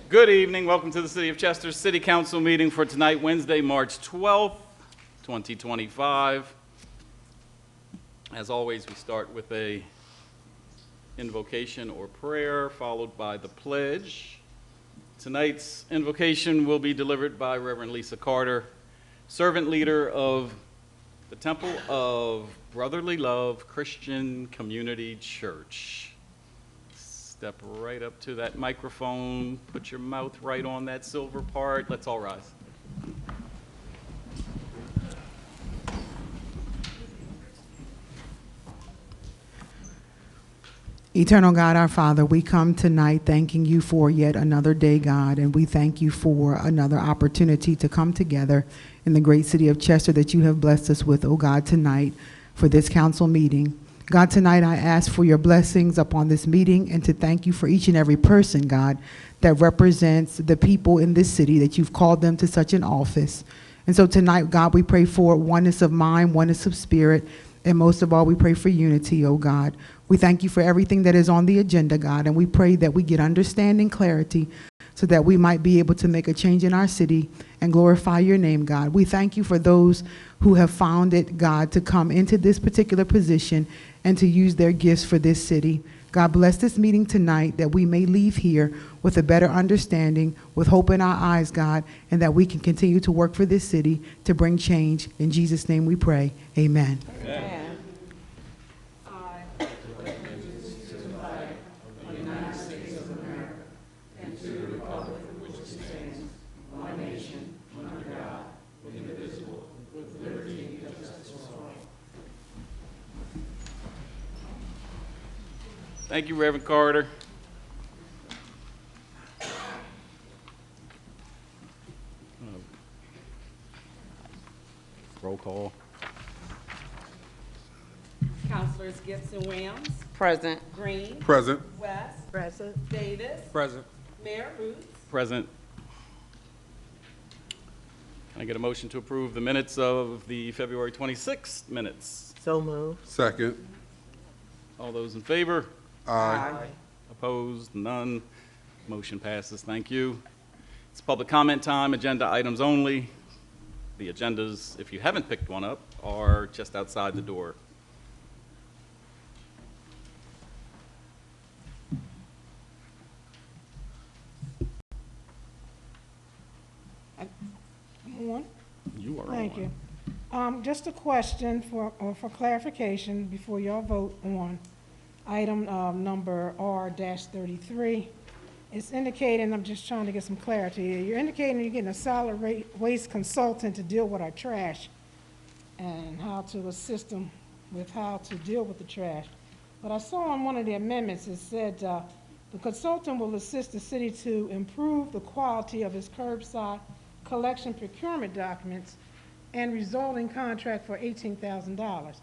Good evening. Welcome to the City of Chester City Council meeting for tonight, Wednesday, March 12th, 2025. As always, we start with a invocation or prayer, followed by the pledge. Tonight's invocation will be delivered by Reverend Lisa Carter, servant leader of the Temple of Brotherly Love Christian Community Church. Step right up to that microphone, put your mouth right on that silver part. Let's all rise. Eternal God, our Father, we come tonight thanking you for yet another day, God, and we thank you for another opportunity to come together in the great city of Chester that you have blessed us with, oh God, tonight for this council meeting. God, tonight I ask for your blessings upon this meeting and to thank you for each and every person, God, that represents the people in this city that you've called them to such an office. And so tonight, God, we pray for oneness of mind, oneness of spirit, and most of all, we pray for unity, oh God. We thank you for everything that is on the agenda, God, and we pray that we get understanding, clarity, so that we might be able to make a change in our city and glorify your name, God. We thank you for those who have found it, God, to come into this particular position and to use their gifts for this city. God, bless this meeting tonight that we may leave here with a better understanding, with hope in our eyes, God, and that we can continue to work for this city to bring change. In Jesus' name we pray. Amen. Amen. Thank you, Reverend Carter. Roll call. Councilors Gibson Williams. Present. Green. Present. West. Present. Davis. Present. Mayor Roots. Present. Can I get a motion to approve the minutes of the February 26th minutes? So moved. Second. All those in favor? Aye. Opposed? None. Motion passes. Thank you. It's public comment time, agenda items only. The agendas, if you haven't picked one up, are just outside the door. On. You are Thank on. you. Just a question for clarification before y'all vote on item number R-33. It's indicating, I'm just trying to get some clarity here. You're indicating you're getting a solid waste consultant to deal with our trash and how to assist them with how to deal with the trash. But I saw on one of the amendments, it said the consultant will assist the city to improve the quality of its curbside collection procurement documents and resulting contract for $18,000.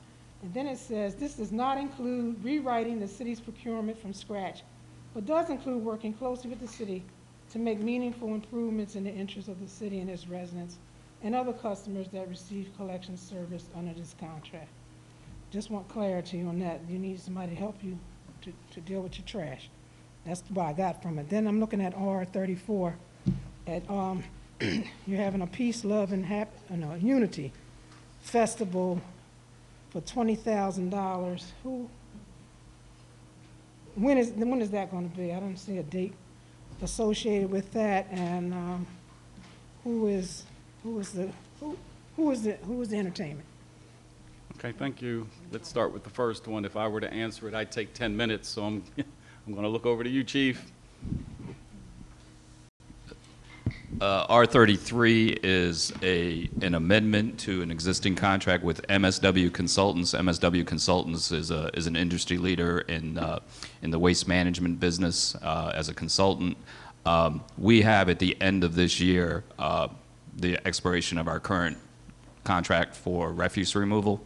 And then it says, this does not include rewriting the city's procurement from scratch, but does include working closely with the city to make meaningful improvements in the interest of the city and its residents and other customers that receive collection service under this contract. Just want clarity on that. You need somebody to help you to deal with your trash. That's what I got from it. Then I'm looking at R-34. At you're having a peace, love, and unity festival for $20,000. When is that going to be? I don't see a date associated with that. And who is the entertainment? Okay, thank you. Let's start with the first one. If I were to answer it, I'd take 10 minutes, so I'm going to look over to you, Chief. R33 is an amendment to an existing contract with MSW Consultants. MSW Consultants is an industry leader in the waste management business as a consultant. We have at the end of this year the expiration of our current contract for refuse removal.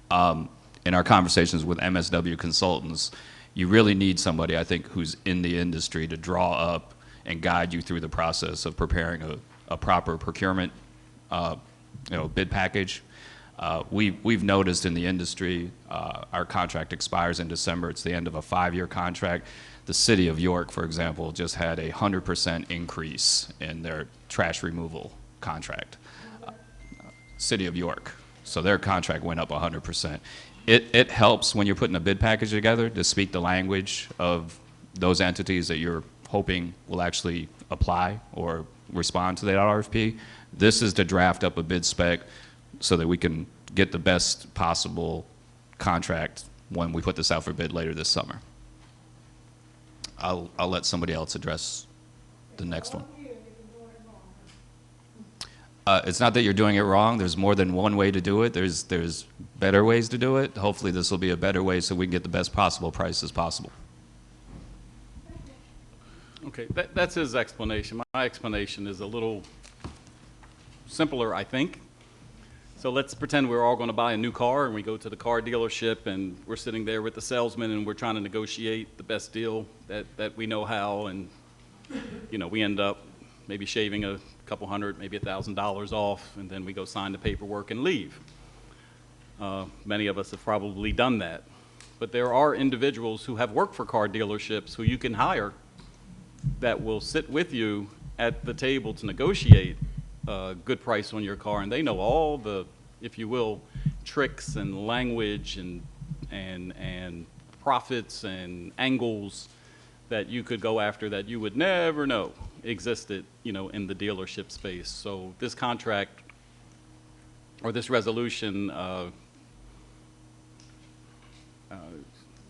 In our conversations with MSW Consultants, you really need somebody, I think, who's in the industry to draw up and guide you through the process of preparing a proper procurement bid package. We've noticed in the industry, our contract expires in December. It's the end of a 5-year contract. The city of York, for example, just had a 100% increase in their trash removal contract. City of York. So their contract went up 100%. It helps when you're putting a bid package together to speak the language of those entities that you're hoping will actually apply or respond to that RFP. This is to draft up a bid spec so that we can get the best possible contract when we put this out for bid later this summer. I'll let somebody else address the next one. It's not that you're doing it wrong. There's more than one way to do it. There's better ways to do it. Hopefully this will be a better way so we can get the best possible prices possible. Okay, that's his explanation. My explanation is a little simpler, I think. So let's pretend we're all going to buy a new car, and we go to the car dealership, and we're sitting there with the salesman, and we're trying to negotiate the best deal that we know how, and we end up maybe shaving a couple hundred, maybe $1,000 off, and then we go sign the paperwork and leave. Many of us have probably done that. But there are individuals who have worked for car dealerships who you can hire that will sit with you at the table to negotiate a good price on your car, and they know all the, if you will, tricks and language and profits and angles that you could go after that you would never know existed, in the dealership space. So this contract or this resolution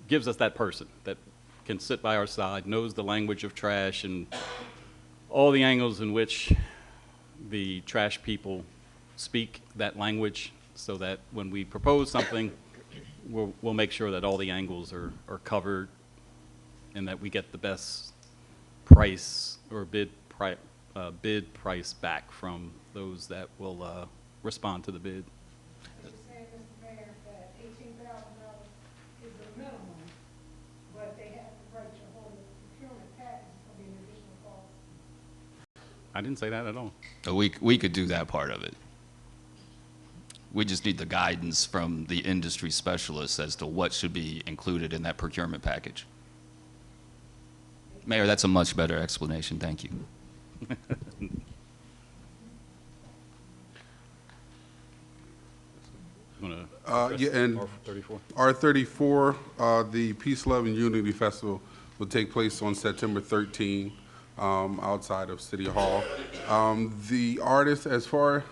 gives us that person that can sit by our side, knows the language of trash and all the angles in which the trash people speak that language, so that when we propose something, we'll make sure that all the angles are covered and that we get the best price or bid price back from those that will respond to the bid. You're saying, Mr. Mayor, that $18,000 is the minimum, but they have the right to hold the procurement package for the additional cost. I didn't say that at all. So we could do that part of it. We just need the guidance from the industry specialists as to what should be included in that procurement package. Mayor, that's a much better explanation. Thank you. Yeah, and R34, the Peace, Love, and Unity Festival will take place on September 13, outside of City Hall. The artists, as far,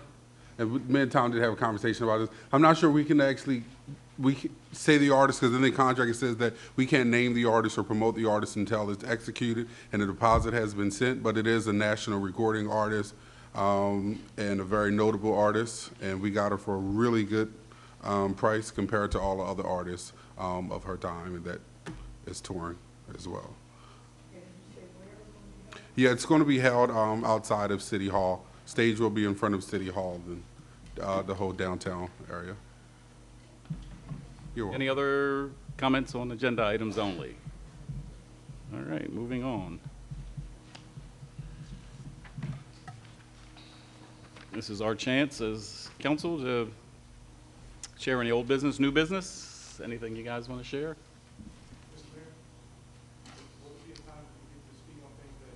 and me and Tom did have a conversation about this, I'm not sure we can say the artist, because in the contract it says that we can't name the artist or promote the artist until it's executed and the deposit has been sent, but it is a national recording artist and a very notable artist, and we got her for a really good price compared to all the other artists of her time and that is touring as well. Yeah, it's going to be held outside of City Hall. Stage will be in front of City Hall, and the whole downtown area. You're welcome. Any other comments on agenda items only? All right, moving on. This is our chance as council to share any old business, new business, anything you guys want to share? Mr. Mayor, what would be a time for you to speak on things that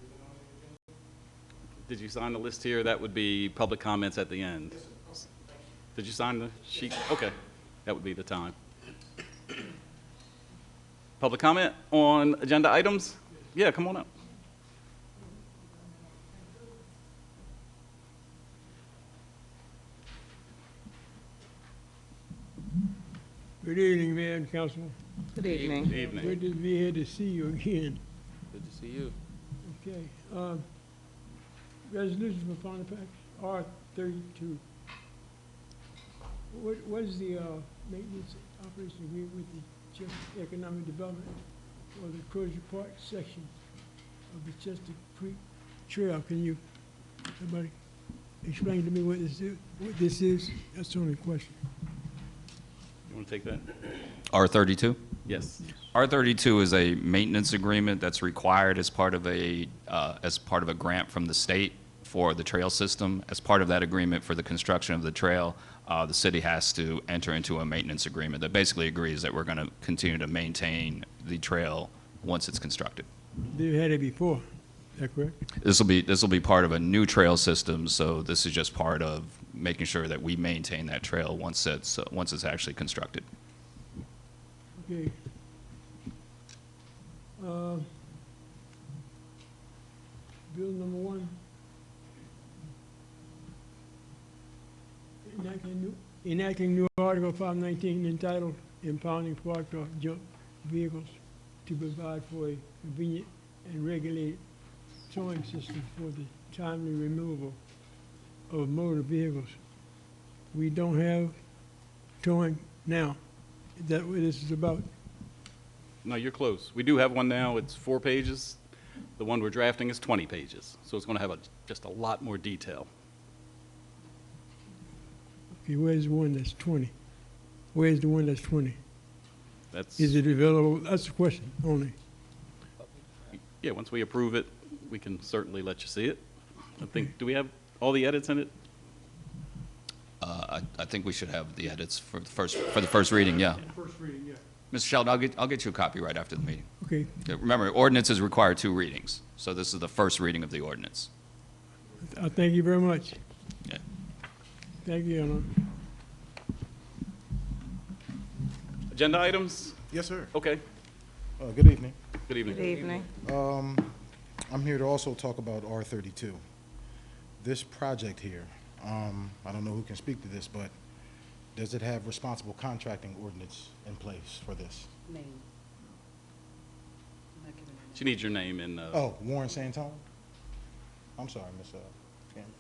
isn't on the agenda? Did you sign the list here? That would be public comments at the end. Yes, sir. Okay, thank you. Did you sign the sheet? Okay, that would be the time. Public comment on agenda items? Yeah, come on up. Good evening, Mayor and Councilman. Good evening. Good evening. Good to be here to see you again. Good to see you. Okay. Resolution for final package, R32. What is the maintenance operation agreement with the Chester Economic Development for the Crozier Park section of the Chester Creek Trail? Can you, somebody explain to me what this is? What this is? That's the only question. You want to take that? R32? Yes. R32 is a maintenance agreement that's required as part of a grant from the state for the trail system. As part of that agreement for the construction of the trail, the city has to enter into a maintenance agreement that basically agrees that we're going to continue to maintain the trail once it's constructed. They've had it before, is that correct? This will be part of a new trail system, so this is just part of making sure that we maintain that trail once it's actually constructed. Okay. Bill number 1. Enacting new Article 519 entitled Impounding Parked or Junk Vehicles to provide for a convenient and regulated towing system for the timely removal of motor vehicles. We don't have towing now. Is that what this is about? No, you're close. We do have one now. It's 4 pages. The one we're drafting is 20 pages. So it's going to have just a lot more detail. Okay, where's the one that's 20? Where's the one that's 20? That's, Is it available? That's the question only. yeah, once we approve it, we can certainly let you see it. I think, do we have all the edits in it? I think we should have the edits for the first reading, yeah. First reading, yeah. Mr. Sheldon, I'll get you a copy right after the meeting. Okay, Remember, ordinances require 2 readings, so this is the first reading of the ordinance. I thank you very much. Yeah. Thank you, Eleanor. Agenda items? Yes, sir. Okay. Good evening. Good evening. Good evening. I'm here to also talk about R32. This project here, I don't know who can speak to this, but does it have responsible contracting ordinance in place for this? Name. She needs your name and, Oh, Warren Santone? I'm sorry, Ms. Campbell.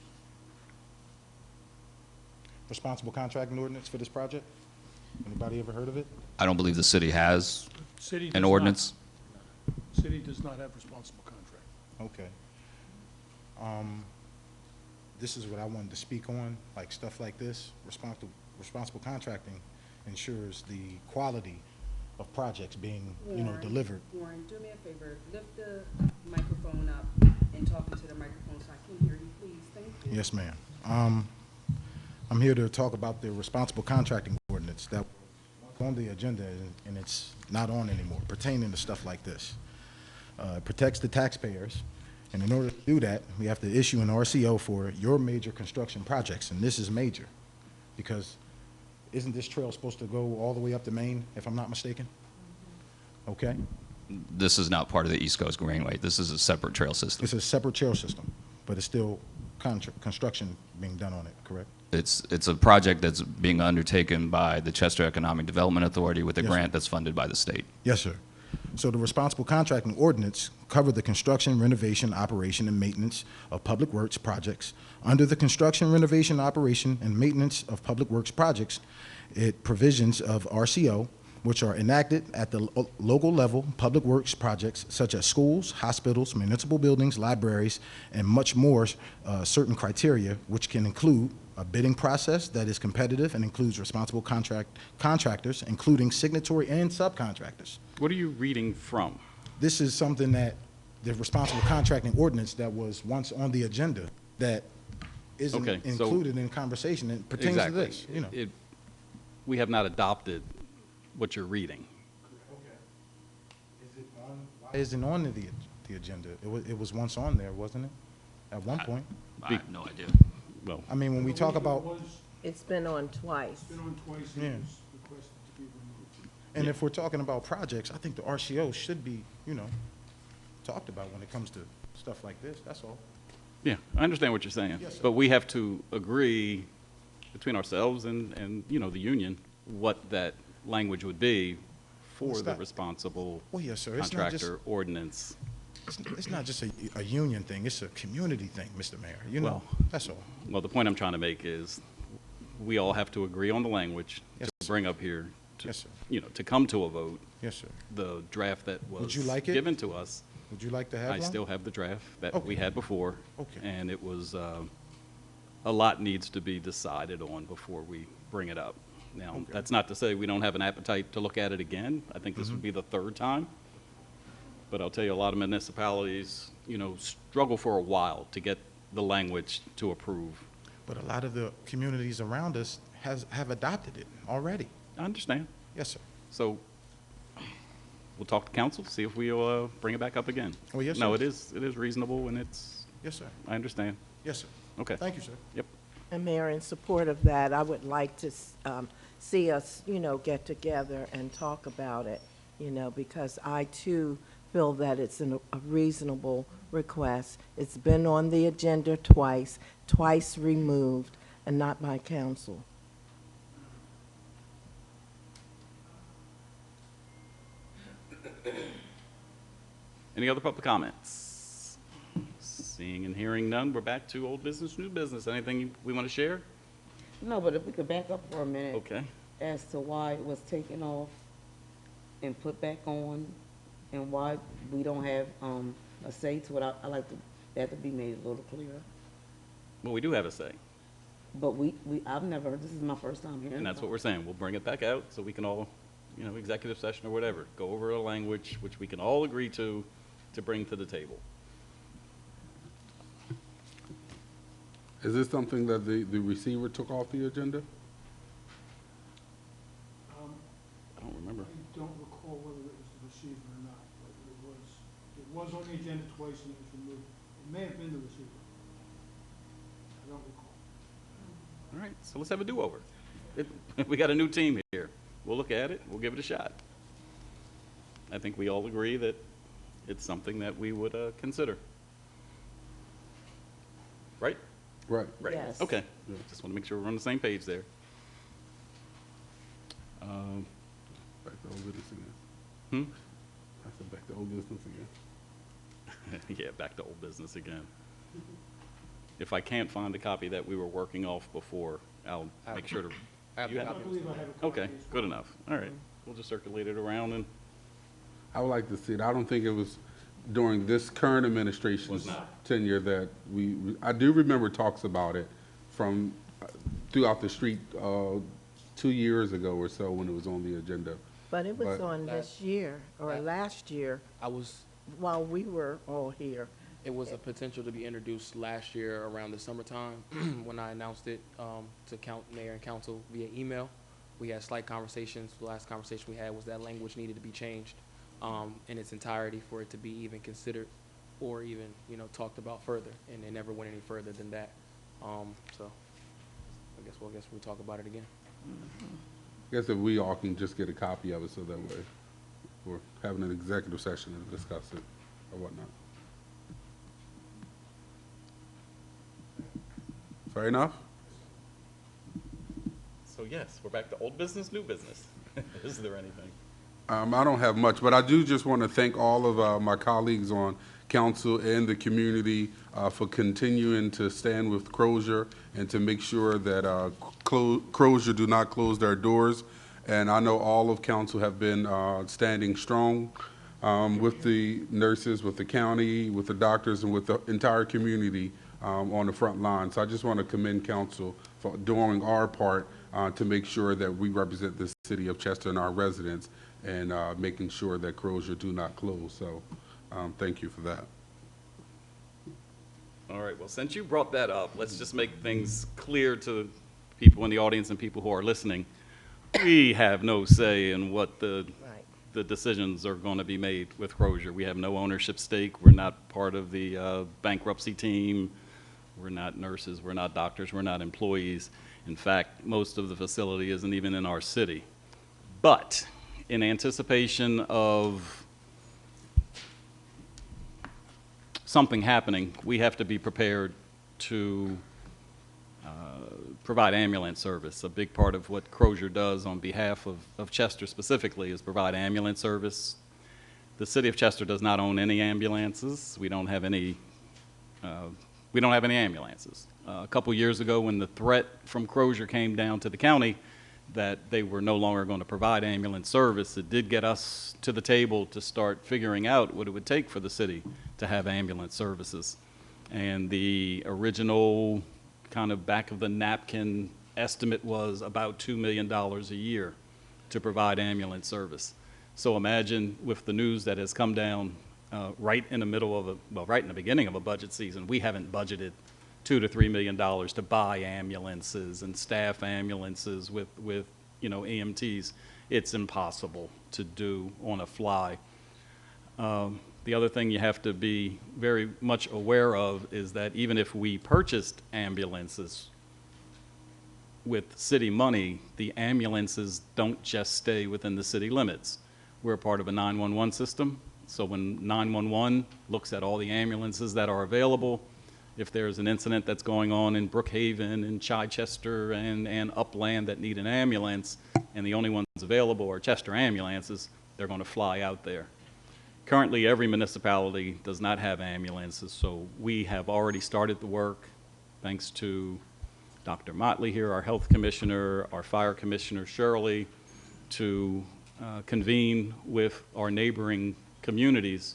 Responsible contracting ordinance for this project? Anybody ever heard of it? I don't believe the city has City does an not. ordinance. City does not have responsible contract. Okay. This is what I wanted to speak on, like stuff like this. Responsible contracting ensures the quality of projects being, delivered. Warren, do me a favor, lift the microphone up and talk into the microphone so I can hear you, please. Thank you. Yes, ma'am. I'm here to talk about the responsible contracting ordinance that was on the agenda and it's not on anymore, pertaining to stuff like this. It protects the taxpayers, and in order to do that, we have to issue an RCO for your major construction projects, and this is major, because isn't this trail supposed to go all the way up to Maine, if I'm not mistaken? Okay? This is not part of the East Coast Greenway. This is a separate trail system. It's a separate trail system, but it's still construction being done on it, correct? It's a project that's being undertaken by the Chester Economic Development Authority with a Yes, grant sir. that's funded by the state. Yes, sir. So the responsible contracting ordinance covered the construction, renovation, operation, and maintenance of public works projects. Under the construction, renovation, operation, and maintenance of public works projects, it provisions of RCO, which are enacted at the local level, public works projects such as schools, hospitals, municipal buildings, libraries, and much more, certain criteria, which can include a bidding process that is competitive and includes responsible contractors, including signatory and subcontractors. what are you reading from? This is something that the responsible contracting ordinance that was once on the agenda that isn't Okay, so- included in conversation and pertains to Exactly. this, We have not adopted what you're reading. Why isn't on the agenda? It was once on there, wasn't it? At one point. I have no idea. Well, I mean, when we talk It about, was, It's been on twice. been on twice, Yeah. and it was requested to be removed. and if we're talking about projects, I think the RCO should be, talked about when it comes to stuff like this, that's all. yeah, I understand what you're saying. Yes, sir. But we have to agree between ourselves and the union, what that language would be Well, for it's the not- responsible Well, yes, sir. It's not just, contractor ordinance. it's not just a union thing, it's a community thing, Mr. Mayor, Well- that's all. Well, the point I'm trying to make is, we all have to agree on the language Yes, to sir. bring up here, to, Yes, sir. to come to a vote, Yes, sir. the draft that Would was you like it? given to us. Would you like to have I one? still have the draft that we Okay. had before. Okay. And it was, a lot needs to be decided on before we bring it up. Now, Okay. that's not to say we don't have an appetite to look at it again. I think this Mm-hmm. would be the 3rd time. But I'll tell you, a lot of municipalities, struggle for a while to get the language to approve. But a lot of the communities around us have adopted it already. I understand. Yes, sir. So we'll talk to council, see if we'll bring it back up again. Oh, yes, No, sir. it is reasonable, and Yes, sir. I understand. Yes, sir. Okay. Thank you, sir. Yep. And Mayor, in support of that, I would like to see us, get together and talk about it, because I too feel that it's a reasonable request. It's been on the agenda twice removed, and not by council. Any other public comments? Seeing and hearing none, we're back to old business, new business. Anything we want to share? No, but if we could back up for a minute Okay. as to why it was taken off and put back on, and why we don't have a say to it, I like that to be made a little clearer. Well, we do have a say, But I've never heard, this is my first time hearing. and that's what we're saying. We'll bring it back out so we can all, executive session or whatever, go over a language which we can all agree to bring to the table. Is this something that the receiver took off the agenda? I don't remember. I don't recall whether it was the receiver or not, but it was on the agenda twice and it was removed. It may have been the receiver. I don't recall. All right, so let's have a do-over. We got a new team here. We'll look at it, we'll give it a shot. I think we all agree that it's something that we would consider. Right? Right. Right. Yes. Okay, just want to make sure we're on the same page there. Back to old business again. Hmm? I said back to old business again. Yeah, back to old business again. If I can't find a copy that we were working off before, I'll make sure to. You I have- believe I have a copy. Okay, as well. good enough. All right, we'll just circulate it around and, I would like to see it. I don't think it was during this current administration's tenure that I do remember talks about it from throughout the street 2 years ago or so when it was on the agenda. But it was But- on this year, or last year, while we were all here. It was a potential to be introduced last year around the summertime when I announced it to mayor and council via email. We had slight conversations. The last conversation we had was that language needed to be changed in its entirety for it to be even considered or even, talked about further. And it never went any further than that. So I guess we'll talk about it again. I guess if we all can just get a copy of it so that way we're having an executive session to discuss it or whatnot. Fair enough? so yes, we're back to old business, new business. Is there anything? I don't have much, but I do just want to thank all of my colleagues on council and the community for continuing to stand with Crozier and to make sure that Crozier do not close their doors. And I know all of council have been standing strong with the nurses, with the county, with the doctors, and with the entire community on the front line. So I just want to commend council for doing our part to make sure that we represent the city of Chester and our residents and making sure that Crozier do not close. So thank you for that. All right, well, since you brought that up, let's just make things clear to people in the audience and people who are listening. We have no say in what the decisions are going to be made with Crozier. We have no ownership stake. We're not part of the bankruptcy team. We're not nurses. We're not doctors. We're not employees. In fact, most of the facility isn't even in our city. But in anticipation of something happening, we have to be prepared to provide ambulance service. A big part of what Crozier does on behalf of Chester specifically is provide ambulance service. The city of Chester does not own any ambulances. We don't have any ambulances. A couple years ago, when the threat from Crozier came down to the county that they were no longer going to provide ambulance service, it did get us to the table to start figuring out what it would take for the city to have ambulance services. And the original kind of back of the napkin estimate was about $2 million a year to provide ambulance service. So imagine with the news that has come down right in the beginning of a budget season, we haven't budgeted $2 to $3 million to buy ambulances and staff ambulances with EMTs. It's impossible to do on a fly. The other thing you have to be very much aware of is that even if we purchased ambulances with city money, the ambulances don't just stay within the city limits. We're a part of a 911 system, so when 911 looks at all the ambulances that are available, if there's an incident that's going on in Brookhaven and Chichester and Upland that need an ambulance, and the only ones available are Chester ambulances, they're going to fly out there. Currently, every municipality does not have ambulances, so we have already started the work, thanks to Dr. Motley here, our health commissioner, our fire commissioner, Shirley, to convene with our neighboring communities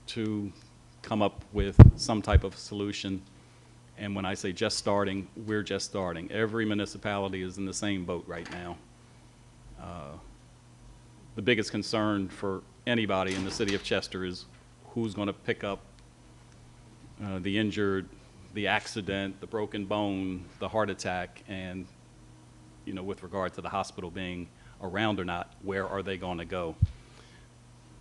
to come up with some type of solution. And when I say just starting, we're just starting. Every municipality is in the same boat right now. The biggest concern for anybody in the city of Chester is who's going to pick up the injured, the accident, the broken bone, the heart attack, and with regard to the hospital being around or not, where are they going to go?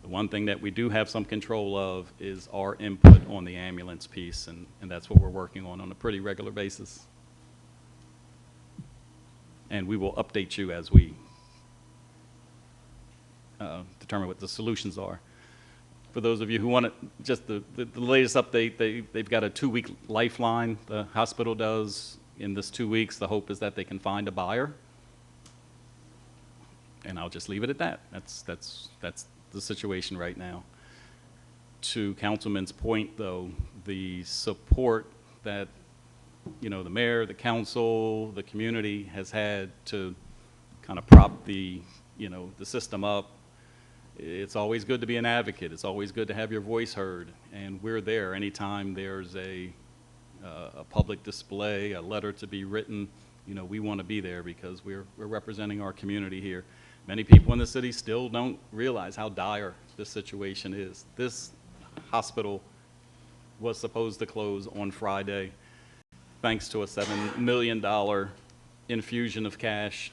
The one thing that we do have some control of is our input on the ambulance piece, and that's what we're working on a pretty regular basis. And we will update you as we determine what the solutions are. For those of you who want it, just the latest update, they've got a 2-week lifeline, the hospital does. In this 2 weeks, the hope is that they can find a buyer. And I'll just leave it at that. That's the situation right now. To Councilman's point, though, the support that the mayor, the council, the community has had to kind of prop the system up. It's always good to be an advocate. It's always good to have your voice heard, and we're there anytime there's a public display, a letter to be written. We want to be there because we're representing our community here. Many people in the city still don't realize how dire this situation is. This hospital was supposed to close on Friday. Thanks to a $7 million infusion of cash,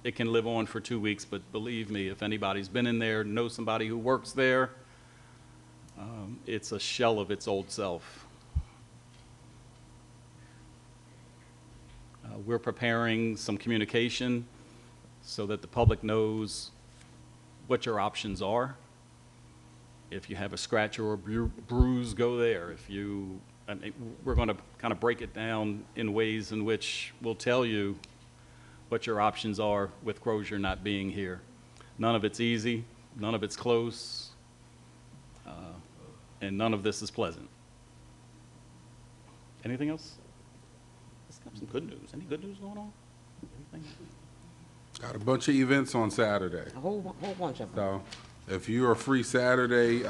it can live on for 2 weeks, but believe me, if anybody's been in there, knows somebody who works there, it's a shell of its old self. We're preparing some communication so that the public knows what your options are. If you have a scratch or a bruise, go there. We're going to kind of break it down in ways in which we'll tell you what your options are with Crozier not being here. None of it's easy, none of it's close, and none of this is pleasant. Anything else? Let's have some good news. Any good news going on? Anything? Got a bunch of events on Saturday. A whole bunch of them. So if you are free Saturday,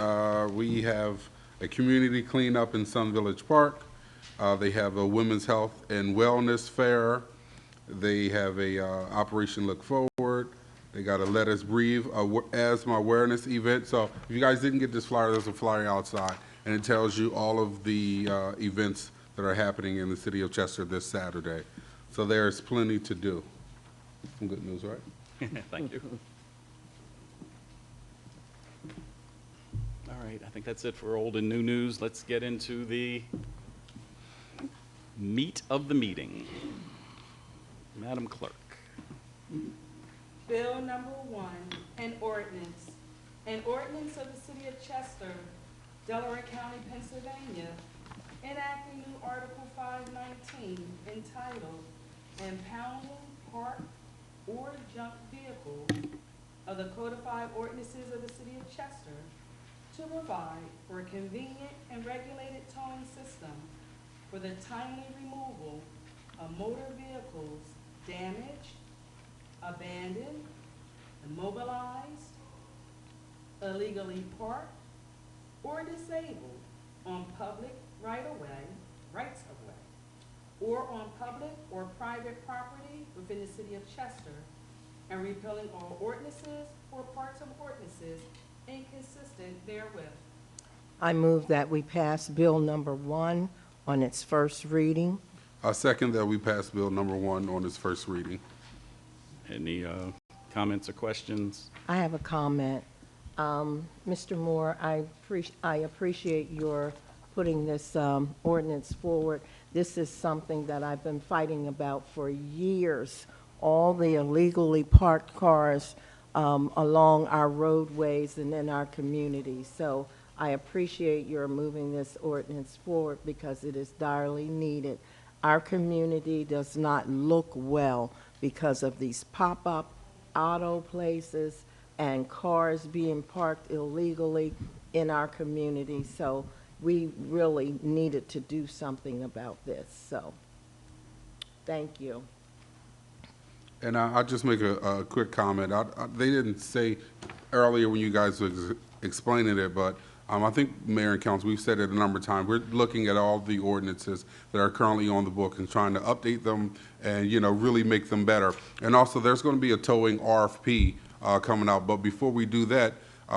we have a community cleanup in Sun Village Park. They have a women's health and wellness fair. They have a Operation Look Forward. They got a Let Us Breathe asthma awareness event. So if you guys didn't get this flyer, there's a flyer outside, and it tells you all of the events that are happening in the city of Chester this Saturday. So there's plenty to do. Some good news, right? Thank you. All right, I think that's it for old and new news. Let's get into the meat of the meeting. Madam Clerk. Bill number 1, an ordinance of the City of Chester, Delaware County, Pennsylvania, enacting new Article 519 entitled Impounding Parked or Junk Vehicles of the Codified Ordinances of the City of Chester to provide for a convenient and regulated towing system for the timely removal of motor vehicles damaged, abandoned, immobilized, illegally parked, or disabled on public rights of way, or on public or private property within the City of Chester, and repealing all ordinances or parts of ordinances inconsistent therewith. I move that we pass Bill number 1 on its first reading. I second that we pass bill number 1 on its first reading. Any comments or questions? I have a comment. Mr. Moore, I appreciate your putting this ordinance forward. This is something that I've been fighting about for years. All the illegally parked cars along our roadways and in our community. So I appreciate your moving this ordinance forward because it is direly needed. Our community does not look well because of these pop-up auto places and cars being parked illegally in our community. So we really needed to do something about this. So thank you. And I'll just make a quick comment. They didn't say earlier when you guys were explaining it, but I think Mayor and Council, we've said it a number of times, we're looking at all the ordinances that are currently on the book and trying to update them and, you know, really make them better. And also, there's going to be a towing RFP coming out, but before we do that,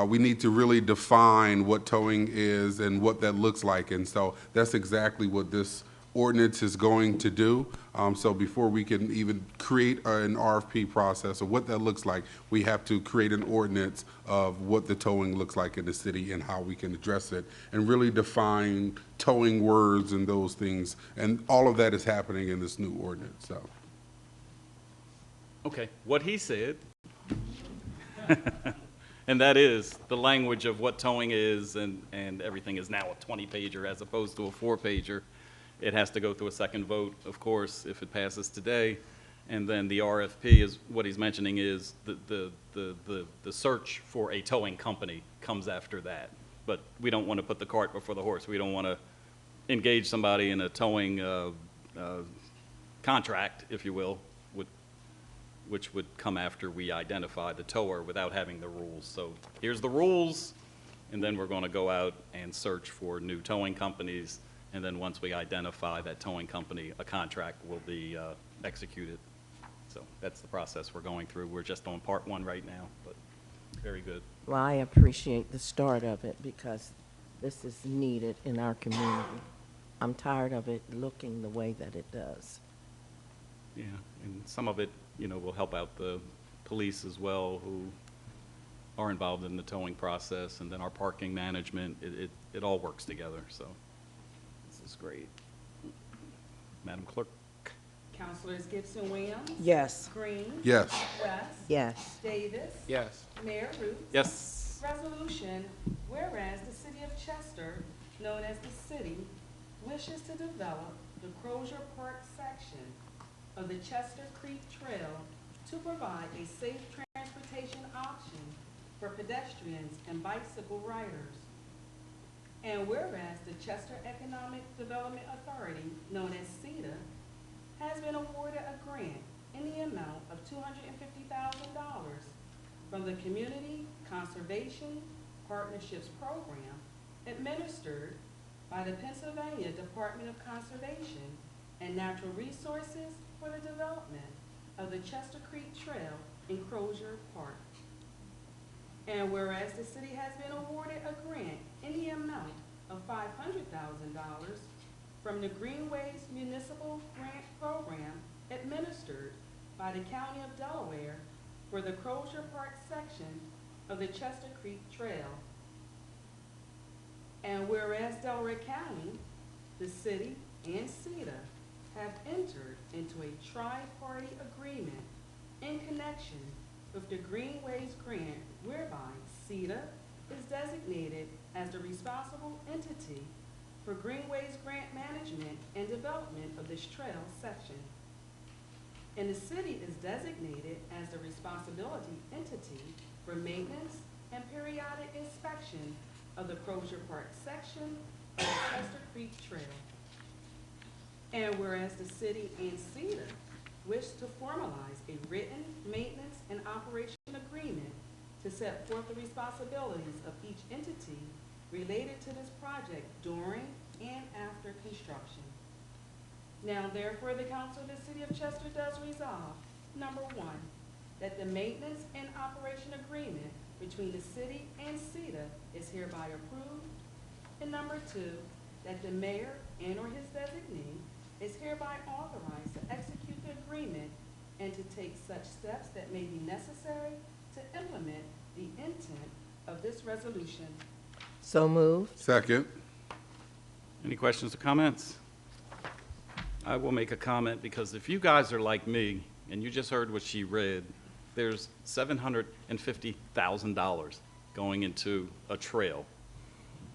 we need to really define what towing is and what that looks like. And so that's exactly what this ordinance is going to do. So before we can even create an RFP process or what that looks like, we have to create an ordinance of what the towing looks like in the city and how we can address it and really define towing words and those things. And all of that is happening in this new ordinance. So. Okay, what he said, and that is the language of what towing is, and everything is now a 20-pager as opposed to a 4-pager. It has to go through a second vote, of course, if it passes today. And then the RFP is, what he's mentioning is the search for a towing company comes after that. But we don't want to put the cart before the horse. We don't want to engage somebody in a towing contract, if you will, which would come after we identify the tower without having the rules. So here's the rules, and then we're going to go out and search for new towing companies. And then once we identify that towing company, a contract will be executed. So that's the process we're going through. We're just on part 1 right now, but very good. Well, I appreciate the start of it because this is needed in our community. I'm tired of it looking the way that it does. Yeah, and some of it, you know, will help out the police as well, who are involved in the towing process, and then our parking management. It all works together, so this is great. Madam Clerk? Councilors Gibson Williams? Yes. Green? Yes. West? Yes. Davis? Yes. Mayor Roots? Yes. Resolution, whereas the city of Chester, known as the city, wishes to develop the Crozier Park section of the Chester Creek Trail to provide a safe transportation option for pedestrians and bicycle riders. And whereas the Chester Economic Development Authority, known as CEDA, has been awarded a grant in the amount of $250,000 from the Community Conservation Partnerships Program administered by the Pennsylvania Department of Conservation and Natural Resources for the development of the Chester Creek Trail in Crozier Park. And whereas the city has been awarded a grant in the amount of $500,000 from the Greenways Municipal Grant Program administered by the County of Delaware for the Crozier Park section of the Chester Creek Trail. And whereas Delaware County, the city, and CEDA have entered into a tri-party agreement in connection with the Greenways Grant, whereby CEDA is designated as the responsible entity for Greenways grant management and development of this trail section. And the city is designated as the responsibility entity for maintenance and periodic inspection of the Crozier Park section of the Chester Creek Trail. And whereas the city and CEDA wish to formalize a written maintenance and operation agreement to set forth the responsibilities of each entity related to this project during and after construction. Now therefore, the Council of the City of Chester does resolve, number 1, that the maintenance and operation agreement between the city and CEDA is hereby approved, and number 2, that the mayor and/or his designee is hereby authorized to execute the agreement and to take such steps that may be necessary to implement the intent of this resolution. So moved. Second. Any questions or comments? I will make a comment because if you guys are like me, and you just heard what she read, there's $750,000 going into a trail.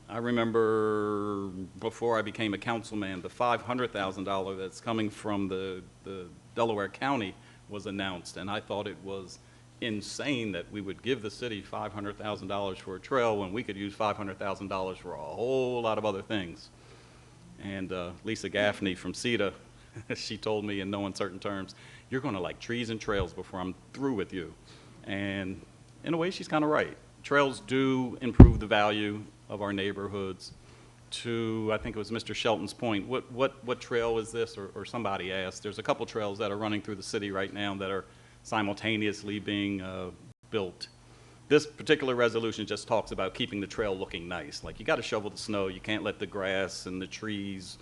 I remember before I became a councilman, the $500,000 that's coming from the Delaware County was announced, and I thought it was insane that we would give the city $500,000 for a trail when we could use $500,000 for a whole lot of other things. And Lisa Gaffney from CETA, she told me in no uncertain terms, you're going to like trees and trails before I'm through with you. And in a way, she's kind of right. Trails do improve the value of our neighborhoods. To, I think it was Mr. Shelton's point, what trail is this? Or somebody asked. There's a couple trails that are running through the city right now that are simultaneously being built. This particular resolution just talks about keeping the trail looking nice. Like, you got to shovel the snow. You can't let the grass and the trees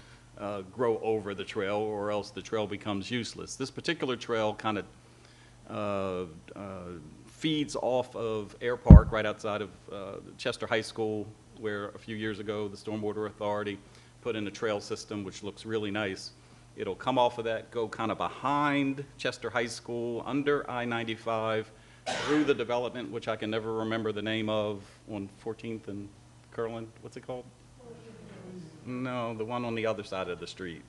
grow over the trail, or else the trail becomes useless. This particular trail kind of feeds off of Air Park right outside of Chester High School, where a few years ago the Stormwater Authority put in a trail system which looks really nice. It'll come off of that, go kind of behind Chester High School, under I-95, through the development, which I can never remember the name of, on 14th and Curlin. What's it called? No, the one on the other side of the street.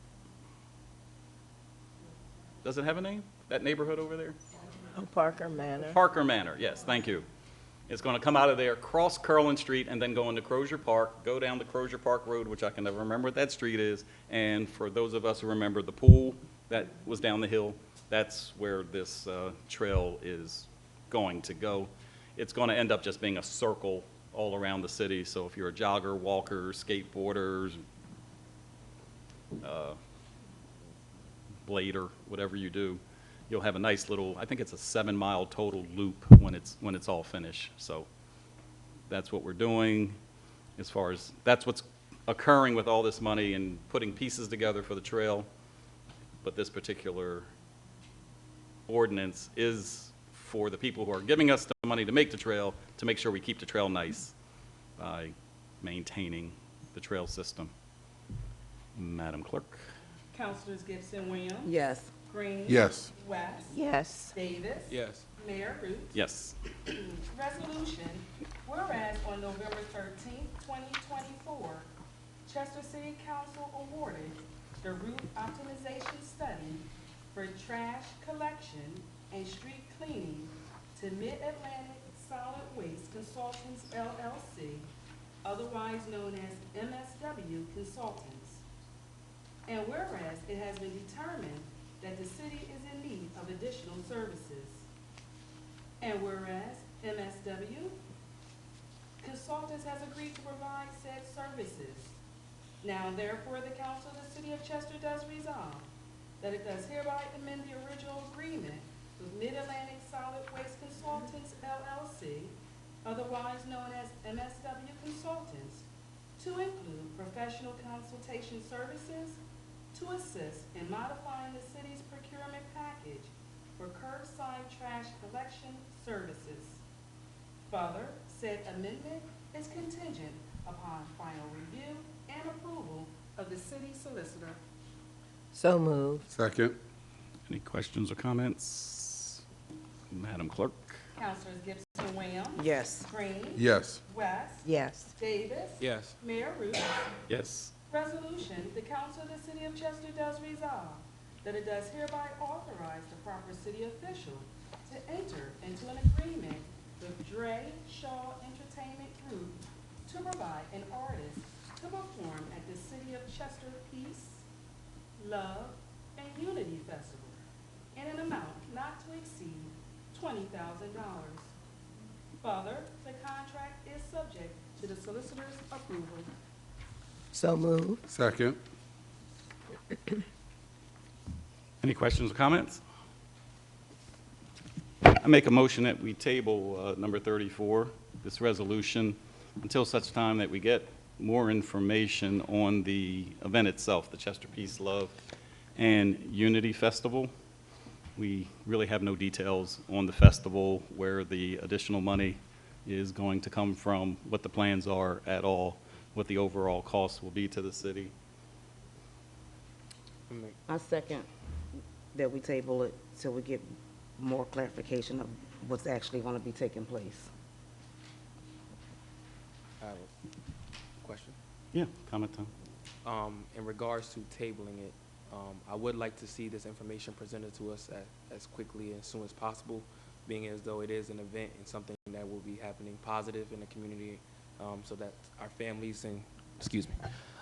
Does it have a name, that neighborhood over there? Oh, Parker Manor. Parker Manor, yes, thank you. It's going to come out of there, cross Curlin Street, and then go into Crozier Park, go down the Crozier Park Road, which I can never remember what that street is. And for those of us who remember the pool that was down the hill, that's where this trail is going to go. It's going to end up just being a circle all around the city. So if you're a jogger, walker, skateboarder, blader, whatever you do, you'll have a nice little, I think it's a 7-mile total loop when it's all finished. So that's what we're doing as far as, that's what's occurring with all this money and putting pieces together for the trail. But this particular ordinance is for the people who are giving us the money to make the trail, to make sure we keep the trail nice by maintaining the trail system. Madam Clerk. Councilors Gibson, Williams. Yes. Green. Yes. West. Yes. Davis. Yes. Mayor Root. Yes. Resolution, whereas on November 13th, 2024, Chester City Council awarded the route optimization study for trash collection and street cleaning to Mid-Atlantic Solid Waste Consultants LLC, otherwise known as MSW Consultants. And whereas it has been determined that the city is in need of additional services. And whereas MSW Consultants has agreed to provide said services. Now therefore the Council of the City of Chester does resolve that it does hereby amend the original agreement with Mid-Atlantic Solid Waste Consultants LLC, otherwise known as MSW Consultants, to include professional consultation services to assist in modifying the city's procurement package for curbside trash collection services. Further, said amendment is contingent upon final review and approval of the city solicitor. So moved. Second. Any questions or comments? Madam Clerk. Councilors Gibson, Williams. Yes. Green. Yes. West. Yes. Davis. Yes. Mayor Root. Yes. Resolution, the Council of the City of Chester does resolve that it does hereby authorize the proper city official to enter into an agreement with Dre Shaw Entertainment Group to provide an artist to perform at the City of Chester Peace, Love, and Unity Festival in an amount not to exceed $20,000. Further, the contract is subject to the solicitor's approval. So moved. Second. Any questions or comments? I make a motion that we table number 34, this resolution, until such time that we get more information on the event itself, the Chester Peace, Love, and Unity Festival. We really have no details on the festival, where the additional money is going to come from, what the plans are at all, what the overall cost will be to the city. I second that we table it till we get more clarification of what's actually gonna be taking place. I have a question. Yeah, comment time. In regards to tabling it, I would like to see this information presented to us as quickly and as soon as possible, being as though it is an event and something that will be happening positive in the community, so that our families and, excuse me,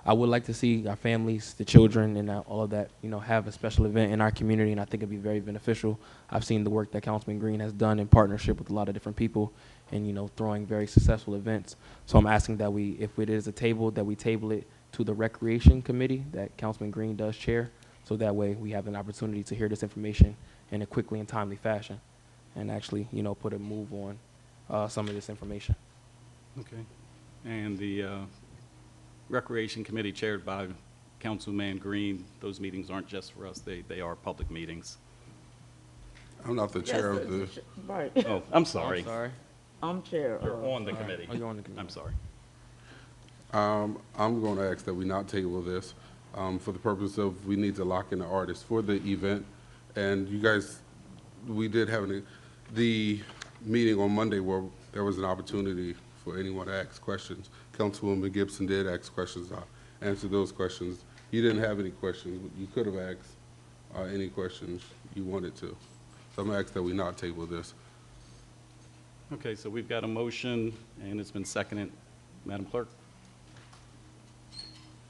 I would like to see our families, the children, and all of that, have a special event in our community, and I think it'd be very beneficial. I've seen the work that Councilman Green has done in partnership with a lot of different people and, throwing very successful events. So I'm asking that if it is a table, that we table it to the Recreation Committee that Councilman Green does chair, so that way we have an opportunity to hear this information in a quickly and timely fashion and actually, put a move on some of this information. Okay. And the Recreation Committee chaired by Councilman Green, those meetings aren't just for us, they are public meetings. I'm not the chair of the, Right. Oh, I'm sorry. I'm sorry. I'm chair. You're on the committee. Oh, you're on the committee. I'm sorry. I'm going to ask that we not table this for the purpose of, we need to lock in the artist for the event. And you guys, we did have the meeting on Monday where there was an opportunity for anyone to ask questions. Councilwoman Gibson did ask questions. I answered those questions. You didn't have any questions. You could have asked any questions you wanted to. So I'm going to ask that we not table this. Okay, so we've got a motion, and it's been seconded. Madam Clerk?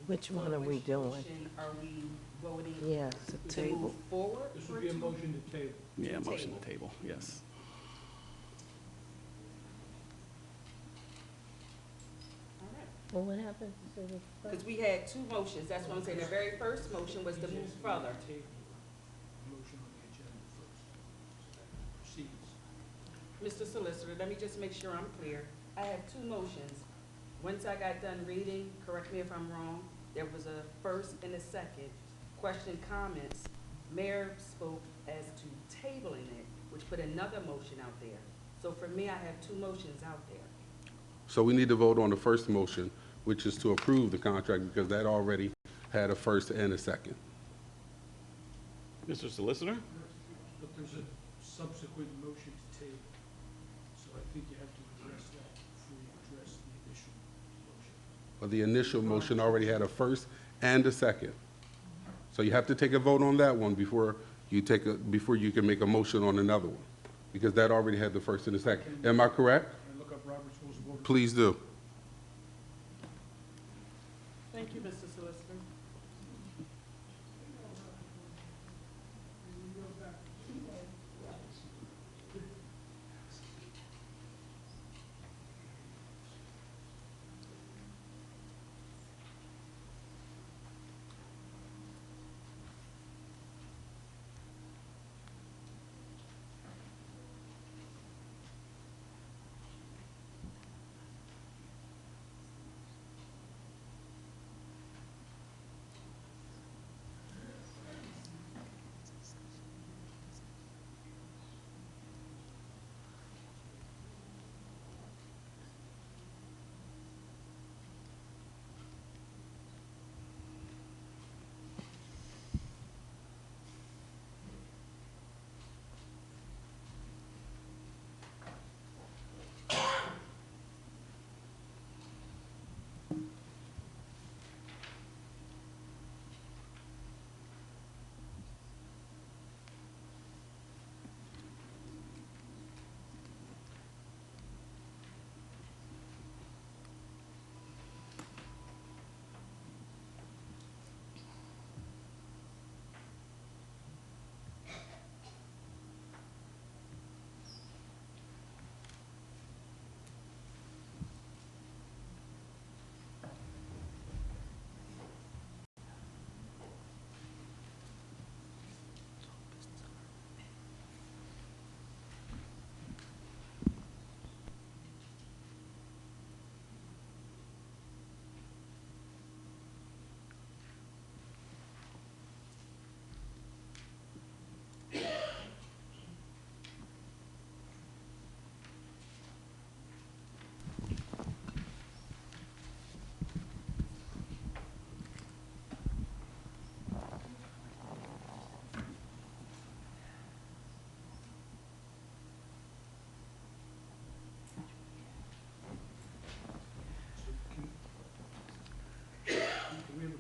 Which one are we doing? Motion, are we voting Yes, a to move table. forward? This or would be a to- motion to table. Yeah, motion to table, yes. All right. Well, what happened? Because we had two motions, that's what I'm saying. The very first motion was to move further. Table. Motion on the agenda first. So that proceeds. Mr. Solicitor, let me just make sure I'm clear. I have two motions. Once I got done reading, correct me if I'm wrong, there was a first and a second. Question, comments. Mayor spoke as to tabling it, which put another motion out there. So for me, I have two motions out there. So we need to vote on the first motion, which is to approve the contract, because that already had a first and a second. Mr. Solicitor? But there's a subsequent motion to table. So I think you have to address that before you address the initial motion. But the initial motion already had a first and a second. So you have to take a vote on that one before you can make a motion on another one, because that already had the first and the second. Am I correct? And look up Robert's Rules of Order. Please do. Thank you, Mr. Solicitor.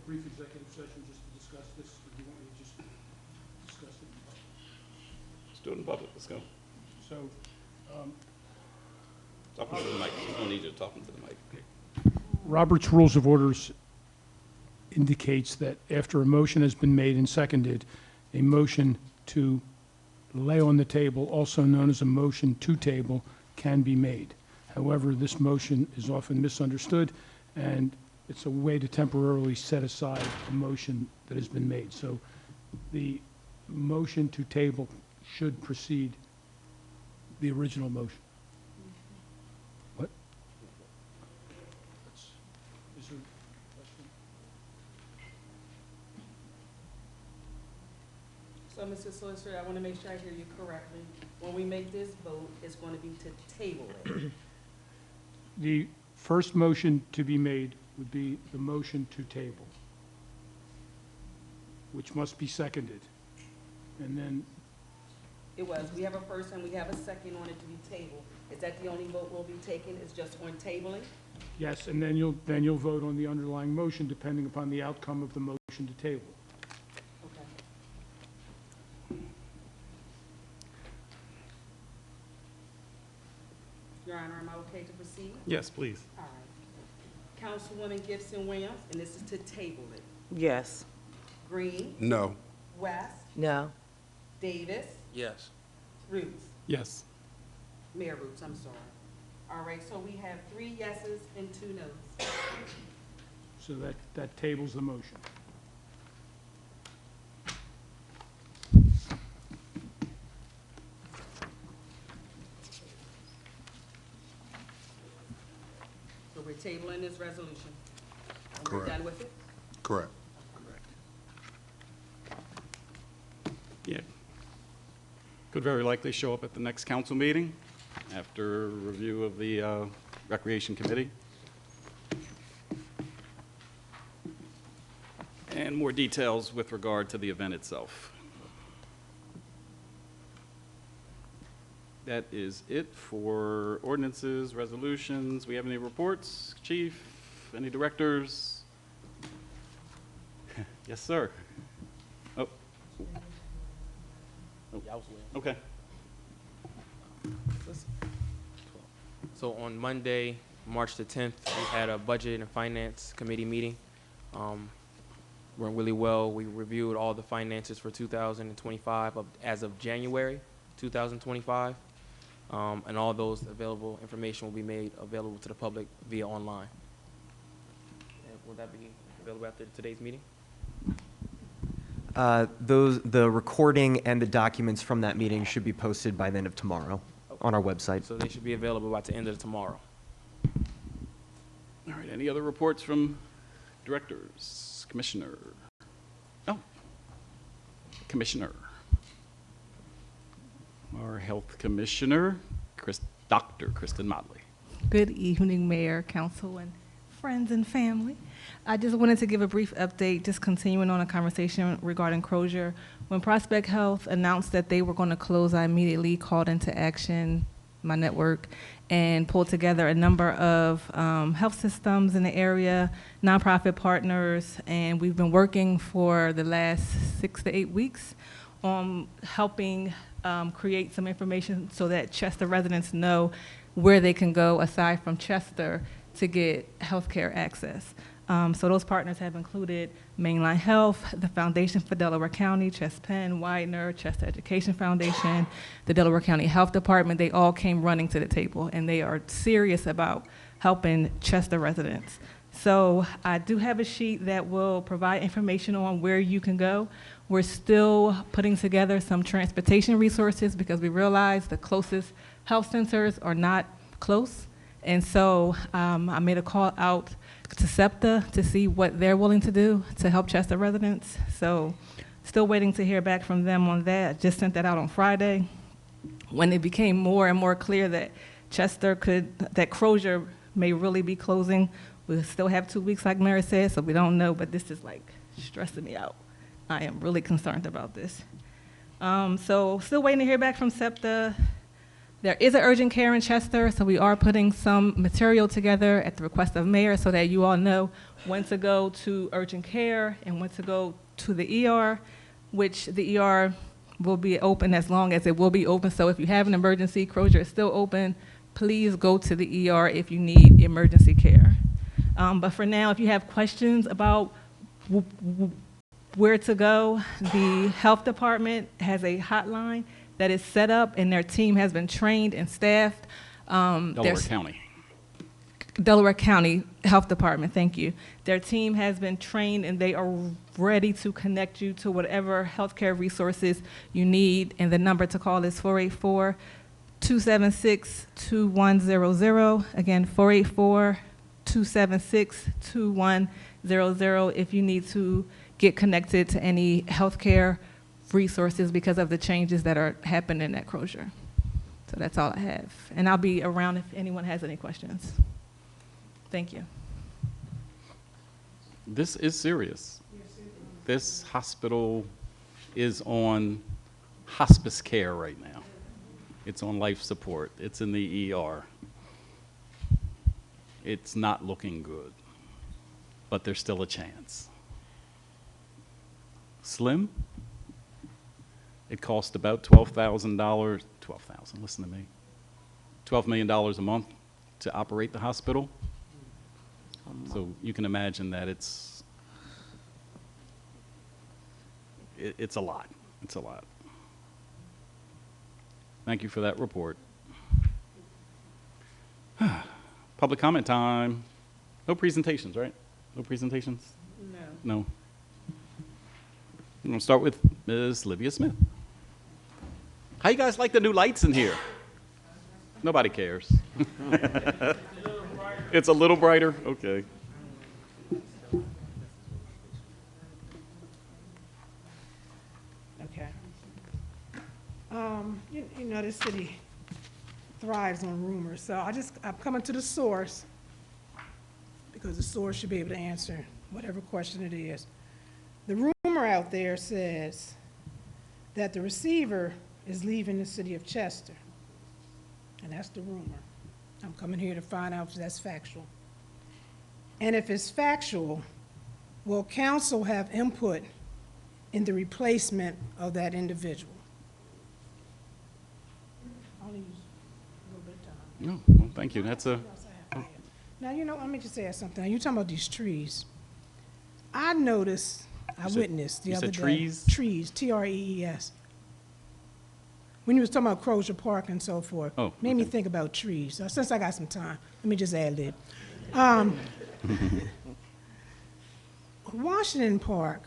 brief executive session just to discuss this, or do you want me to just discuss it in public? Let's do it in public, let's go. So, Talk into the mic, we don't need you to talk into the mic. Robert's Rules of Orders indicates that after a motion has been made and seconded, a motion to lay on the table, also known as a motion to table, can be made. However, this motion is often misunderstood, and it's a way to temporarily set aside a motion that has been made. So the motion to table should precede the original motion. What? Is there a question? So, Mr. Solicitor, I want to make sure I hear you correctly. When we make this vote, it's going to be to table it. The first motion to be made would be the motion to table, which must be seconded. And then, It was, we have a first and we have a second on it to be tabled. Is that the only vote we'll be taking, is just on tabling? yes, and then you'll vote on the underlying motion depending upon the outcome of the motion to table. Okay. Your Honor, am I okay to proceed? Yes, please. All right. Councilwoman Gibson Williams, and this is to table it. Yes. Green, No. West, No. Davis, Yes. Roots. Yes. Mayor Roots, I'm sorry. All right, so we have 3 yeses and 2 noes. So that tables the motion. So we're tabling this resolution. And Correct. we're done with it? Correct. Yeah. Could very likely show up at the next council meeting after review of the Recreation Committee. And more details with regard to the event itself. That is it for ordinances, resolutions. We have any reports, Chief? Any directors? Yes, sir. Oh. Yeah, I was aware. Okay. So on Monday, March the 10th, we had a Budget and Finance Committee meeting. Went really well. We reviewed all the finances for 2025 as of January 2025. And all those available information will be made available to the public via online. And will that be available after today's meeting? The recording and the documents from that meeting should be posted by the end of tomorrow on our website. So they should be available by the end of tomorrow. All right, any other reports from directors, commissioner? Oh, commissioner. Our health commissioner, Dr. Kristen Motley. Good evening, Mayor, Council, and friends and family. I just wanted to give a brief update, just continuing on a conversation regarding Crozier. When Prospect Health announced that they were going to close, I immediately called into action my network and pulled together a number of health systems in the area, nonprofit partners, and we've been working for the last 6 to 8 weeks on helping create some information so that Chester residents know where they can go aside from Chester to get healthcare access. So those partners have included Mainline Health, the Foundation for Delaware County, Chest Penn, Widener, Chester Education Foundation, the Delaware County Health Department. They all came running to the table, and they are serious about helping Chester residents. So I do have a sheet that will provide information on where you can go. We're still putting together some transportation resources because we realize the closest health centers are not close. And so I made a call out to SEPTA to see what they're willing to do to help Chester residents. So still waiting to hear back from them on that. I just sent that out on Friday. When it became more and more clear that that Crozier may really be closing, we'll still have 2 weeks like Mary said, so we don't know, but this is like stressing me out. I am really concerned about this. So still waiting to hear back from SEPTA. There is an urgent care in Chester, so we are putting some material together at the request of mayor so that you all know when to go to urgent care and when to go to the ER, which the ER will be open as long as it will be open. So if you have an emergency, Crozier is still open. Please go to the ER if you need emergency care. But for now, if you have questions about where to go, the health department has a hotline that is set up, and their team has been trained and staffed. Delaware County. Delaware County Health Department, thank you. Their team has been trained, and they are ready to connect you to whatever healthcare resources you need. And the number to call is 484-276-2100. Again, 484-276-2100 if you need to get connected to any healthcare resources because of the changes that are happening at Crozier. So that's all I have. And I'll be around if anyone has any questions. Thank you. This is serious. This hospital is on hospice care right now. It's on life support. It's in the ER. It's not looking good, but there's still a chance. Slim, it cost about $12,000, listen to me, $12 million a month to operate the hospital. So you can imagine that it's a lot. It's a lot. Thank you for that report. Public comment time. No presentations, right? No presentations? No. No. I'm going to start with Ms. Livia Smith. How you guys like the new lights in here? Nobody cares. It's a little brighter? Okay. Okay. You know, this city thrives on rumors, so I'm coming to the source because the source should be able to answer whatever question it is. The rumor out there says that the receiver is leaving the city of Chester, and that's the rumor. I'm coming here to find out if that's factual. And if it's factual, will council have input in the replacement of that individual? I'll use a little bit of time. No, well, thank you. That's a... Now, you know, let me just add something. You're talking about these trees. I noticed, I witnessed the other day. trees? Trees, T-R-E-E-S. When you was talking about Crozier Park and so forth, made me think about trees. So since I got some time, let me just ad lib. Washington Park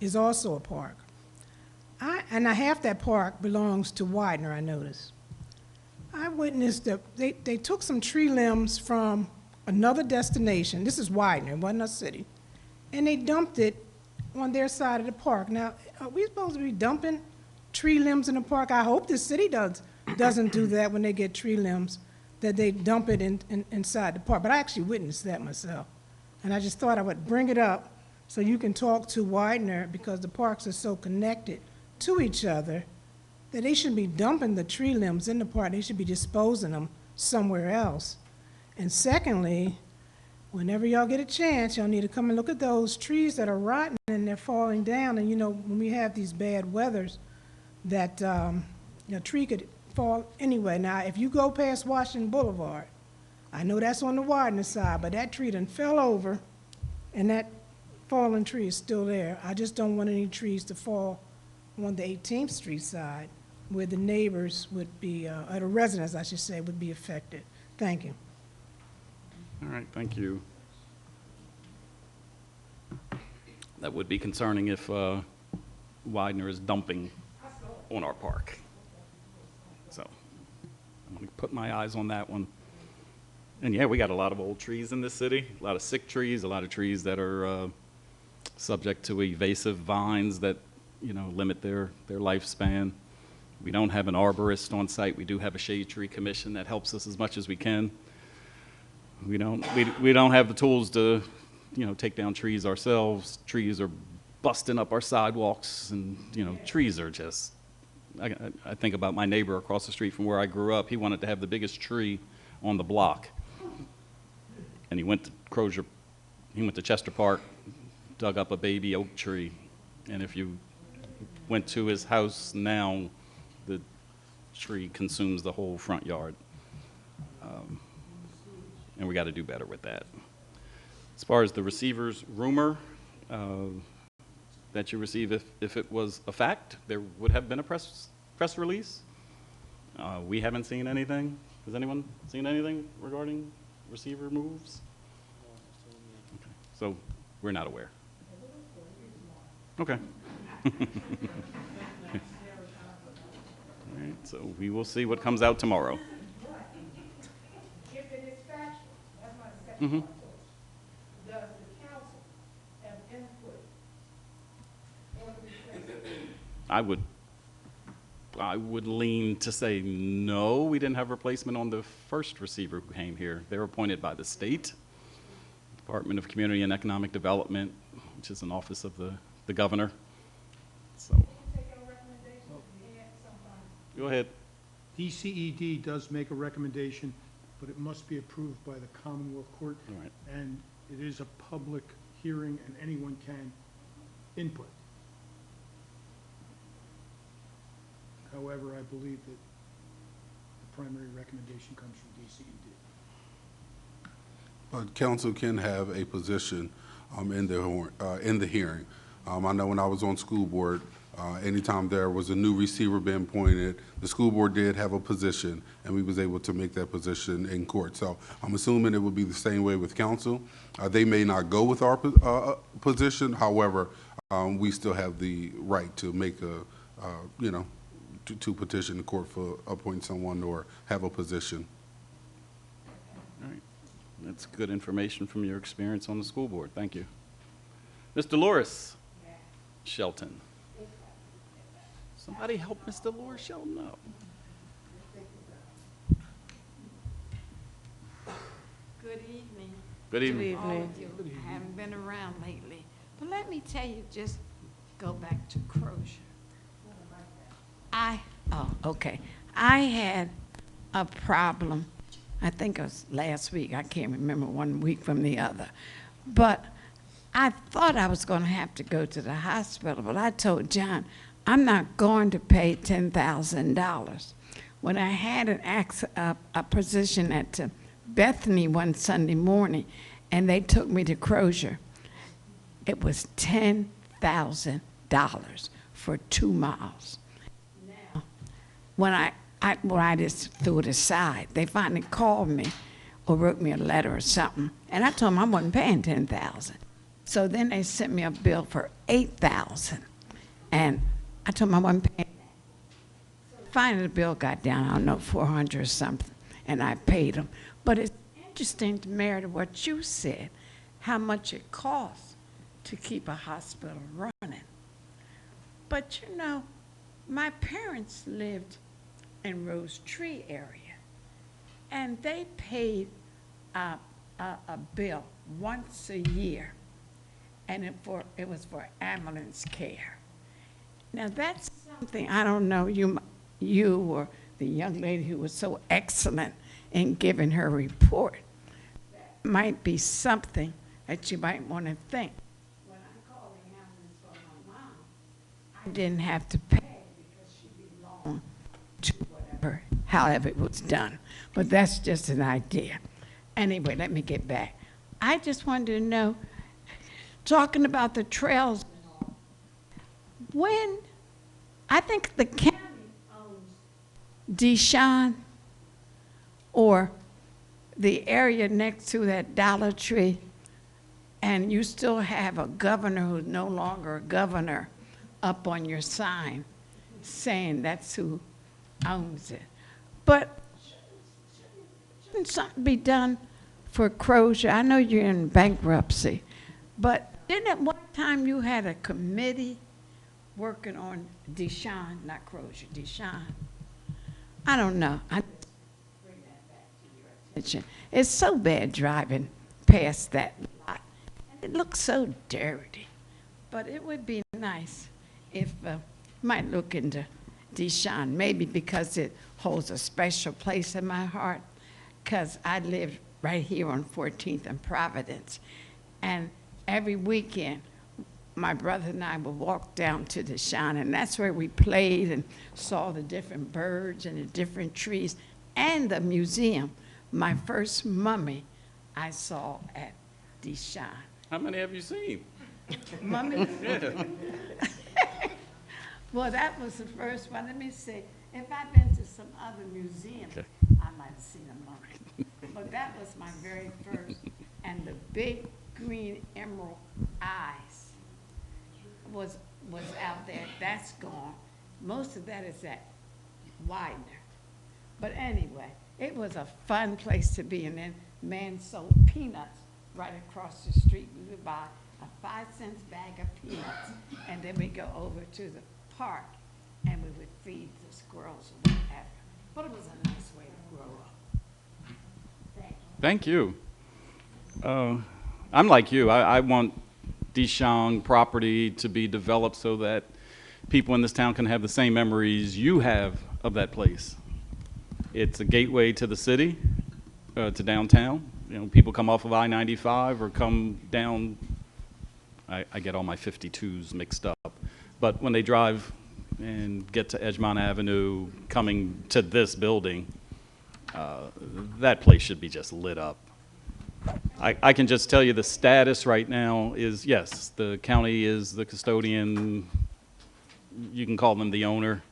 is also a park. Half that park belongs to Widener, I noticed. I witnessed that they took some tree limbs from another destination. This is Widener, it wasn't a city. And they dumped it on their side of the park. Now, are we supposed to be dumping tree limbs in the park? I hope the city doesn't do that when they get tree limbs, that they dump it inside the park. But I actually witnessed that myself. And I just thought I would bring it up so you can talk to Widener, because the parks are so connected to each other that they shouldn't be dumping the tree limbs in the park. They should be disposing them somewhere else. And secondly, whenever y'all get a chance, y'all need to come and look at those trees that are rotten and they're falling down. And you know, when we have these bad weathers, that a tree could fall anyway. Now, if you go past Washington Boulevard, I know that's on the Widener side, but that tree done fell over, and that fallen tree is still there. I just don't want any trees to fall on the 18th Street side, where the neighbors would be, or the residents, I should say, would be affected. Thank you. All right, thank you. That would be concerning if Widener is dumping on our park. So I'm going to put my eyes on that one. And yeah, we got a lot of old trees in this city, a lot of sick trees, a lot of trees that are subject to invasive vines that, you know, limit their lifespan. We don't have an arborist on site. We do have a shade tree commission that helps us as much as we can. We don't have the tools to, you know, take down trees ourselves. Trees are busting up our sidewalks, and, you know, trees are just I think about my neighbor across the street from where I grew up. He wanted to have the biggest tree on the block. And he went to Crozier, he went to Chester Park, dug up a baby oak tree. And if you went to his house now, the tree consumes the whole front yard. And we got to do better with that. As far as the receiver's rumor that you receive, if it was a fact, there would have been a press release. We haven't seen anything. Has anyone seen anything regarding receiver moves? Okay. So we're not aware. Okay. All right, so we will see what comes out tomorrow. If it is factual, that's my second part. Does the council have input on the request? I would lean to say no. We didn't have replacement on the first receiver who came here. They were appointed by the state, Department of Community and Economic Development, which is an office of the governor. So, go ahead. DCED does make a recommendation, but it must be approved by the Commonwealth Court. All right. And it is a public hearing, and anyone can input. However, I believe that the primary recommendation comes from DCED. But council can have a position in the hearing. I know when I was on school board, anytime there was a new receiver being appointed, the school board did have a position, and we was able to make that position in court. So I'm assuming it would be the same way with council. They may not go with our position. However, we still have the right to make to petition the court for appointing someone or have a position. All right. That's good information from your experience on the school board. Thank you. Ms. Dolores Shelton. Somebody help Ms. Dolores Shelton out. Good evening. Good evening. All of you. I haven't been around lately. But let me tell you, just go back to Crozier. I had a problem, I think it was last week, I can't remember one week from the other, but I thought I was going to have to go to the hospital, but I told John, I'm not going to pay $10,000. When I had a position at Bethany one Sunday morning, and they took me to Crozier, it was $10,000 for 2 miles. Now, when I just threw it aside, they finally called me or wrote me a letter or something, and I told them I wasn't paying $10,000. So then they sent me a bill for $8,000, and I told them I wasn't paying that. Finally, the bill got down, I don't know, $400 or something, and I paid them. But it's interesting to Mary, to what you said, how much it costs to keep a hospital running. But you know, my parents lived in Rose Tree area, and they paid a bill once a year, and it was for ambulance care. Now that's something, I don't know, you or the young lady who was so excellent in giving her report, that might be something that you might want to think. When I called the ambulance for my mom, I didn't have to pay because she belonged to whatever, however it was done. But that's just an idea. Anyway, let me get back. I just wanted to know, talking about the trails, when, I think the county owns Deshawn, or the area next to that Dollar Tree, and you still have a governor who's no longer a governor up on your sign saying that's who owns it. But shouldn't something be done for Crozier? I know you're in bankruptcy, but didn't at one time you had a committee working on Deshawn, not Crozier, Deshawn? I don't know. I bring that back to your attention. It's so bad driving past that lot. It looks so dirty. But it would be nice if you might look into Deshaun, maybe because it holds a special place in my heart, because I lived right here on 14th and Providence. And every weekend, my brother and I would walk down to Deshaun, and that's where we played and saw the different birds and the different trees and the museum. My first mummy I saw at Deshaun. How many have you seen? Mummy? Yeah. Well, that was the first one. Let me see. If I've been to some other museum, Okay. I might have seen a mummy. But that was my very first. And the big green emerald eyes was out there. That's gone. Most of that is at Widener. But anyway, it was a fun place to be. And then man sold peanuts right across the street. We would buy a 5-cent bag of peanuts, and then we go over to the park, and we would feed the squirrels or whatever. But it was a nice way to grow up. Thank you. Thank you. I'm like you. I want Deshaun property to be developed so that people in this town can have the same memories you have of that place. It's a gateway to the city, to downtown. You know, people come off of I-95 or come down. I get all my 52s mixed up. But when they drive and get to Edgemont Avenue, coming to this building, that place should be just lit up. I can just tell you the status right now is, yes, the county is the custodian. You can call them the owner.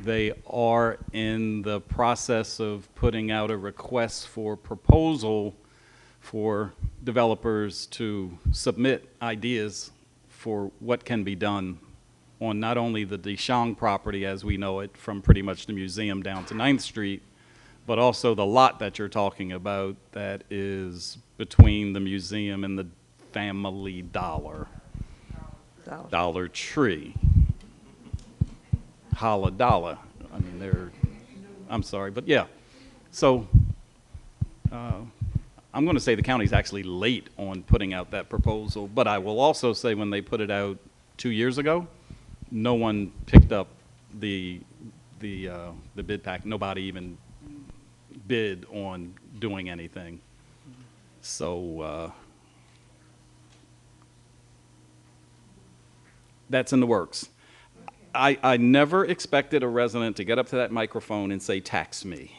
They are in the process of putting out a request for proposal for developers to submit ideas for what can be done on not only the Deshaun property as we know it from pretty much the museum down to 9th Street, but also the lot that you're talking about that is between the museum and the Family Dollar Tree. Holla Dollar. I mean, I'm sorry, but yeah. So I'm going to say the county's actually late on putting out that proposal, but I will also say when they put it out 2 years ago, no one picked up the bid pack. Nobody even bid on doing anything. So that's in the works. I never expected a resident to get up to that microphone and say, tax me,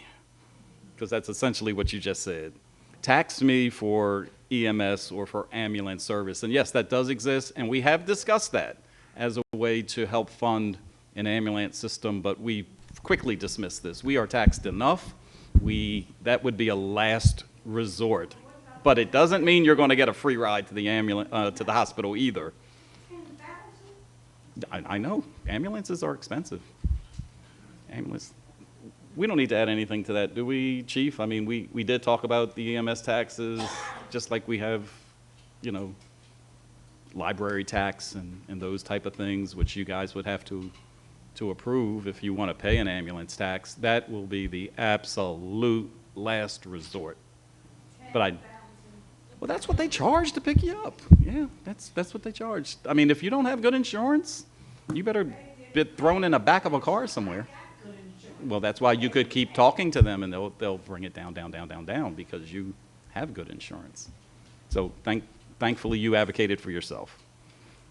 because that's essentially what you just said. Tax me for EMS or for ambulance service. And yes, that does exist, and we have discussed that as a way to help fund an ambulance system, but we quickly dismissed this. We are taxed enough. That would be a last resort. But it doesn't mean you're going to get a free ride to the to the hospital either. I know. Ambulances are expensive. We don't need to add anything to that, do we, Chief? I mean, we did talk about the EMS taxes, just like we have, you know, library tax and those type of things, which you guys would have to approve if you want to pay an ambulance tax. That will be the absolute last resort. But well, that's what they charge to pick you up. Yeah, that's what they charge. I mean, if you don't have good insurance, you better be thrown in the back of a car somewhere. Well, that's why you could keep talking to them, and they'll bring it down, because you have good insurance. So thankfully, you advocated for yourself.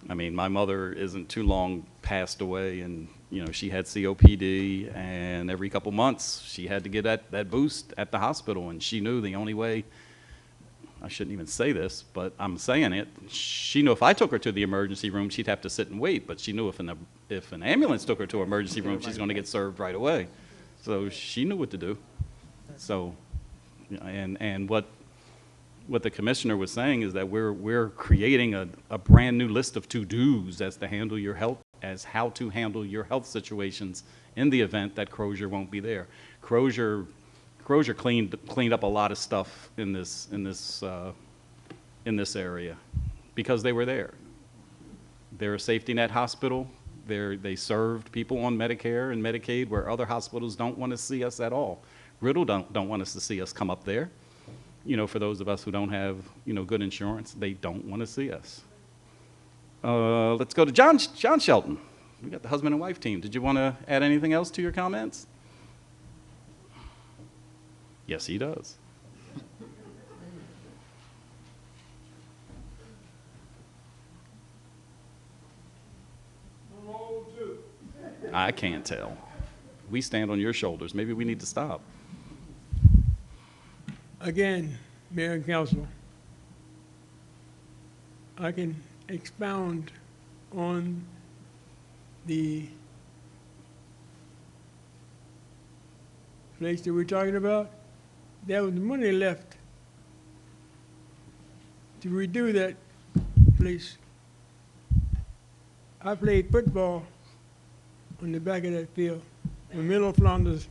I mean, my mother isn't too long passed away, and you know she had COPD, and every couple months she had to get that boost at the hospital, and she knew the only way. I shouldn't even say this, but I'm saying it. She knew if I took her to the emergency room, she'd have to sit and wait. But she knew if an ambulance took her to an emergency room, she's going to get served right away. So she knew what to do. So, and what the commissioner was saying is that we're creating a brand new list of to-dos as how to handle your health situations in the event that Crozier won't be there. Crozier cleaned up a lot of stuff in this area because they were there. They're a safety net hospital. They served people on Medicare and Medicaid where other hospitals don't want to see us at all. Riddle don't want us to see us come up there. You know, for those of us who don't have, you know, good insurance, they don't want to see us. Let's go to John Shelton. We got the husband and wife team. Did you want to add anything else to your comments? Yes, he does. I can't tell. We stand on your shoulders. Maybe we need to stop. Again, Mayor and Council, I can expound on the place that we're talking about. There was money left to redo that place. I played football on the back of that field. When Middle Flanders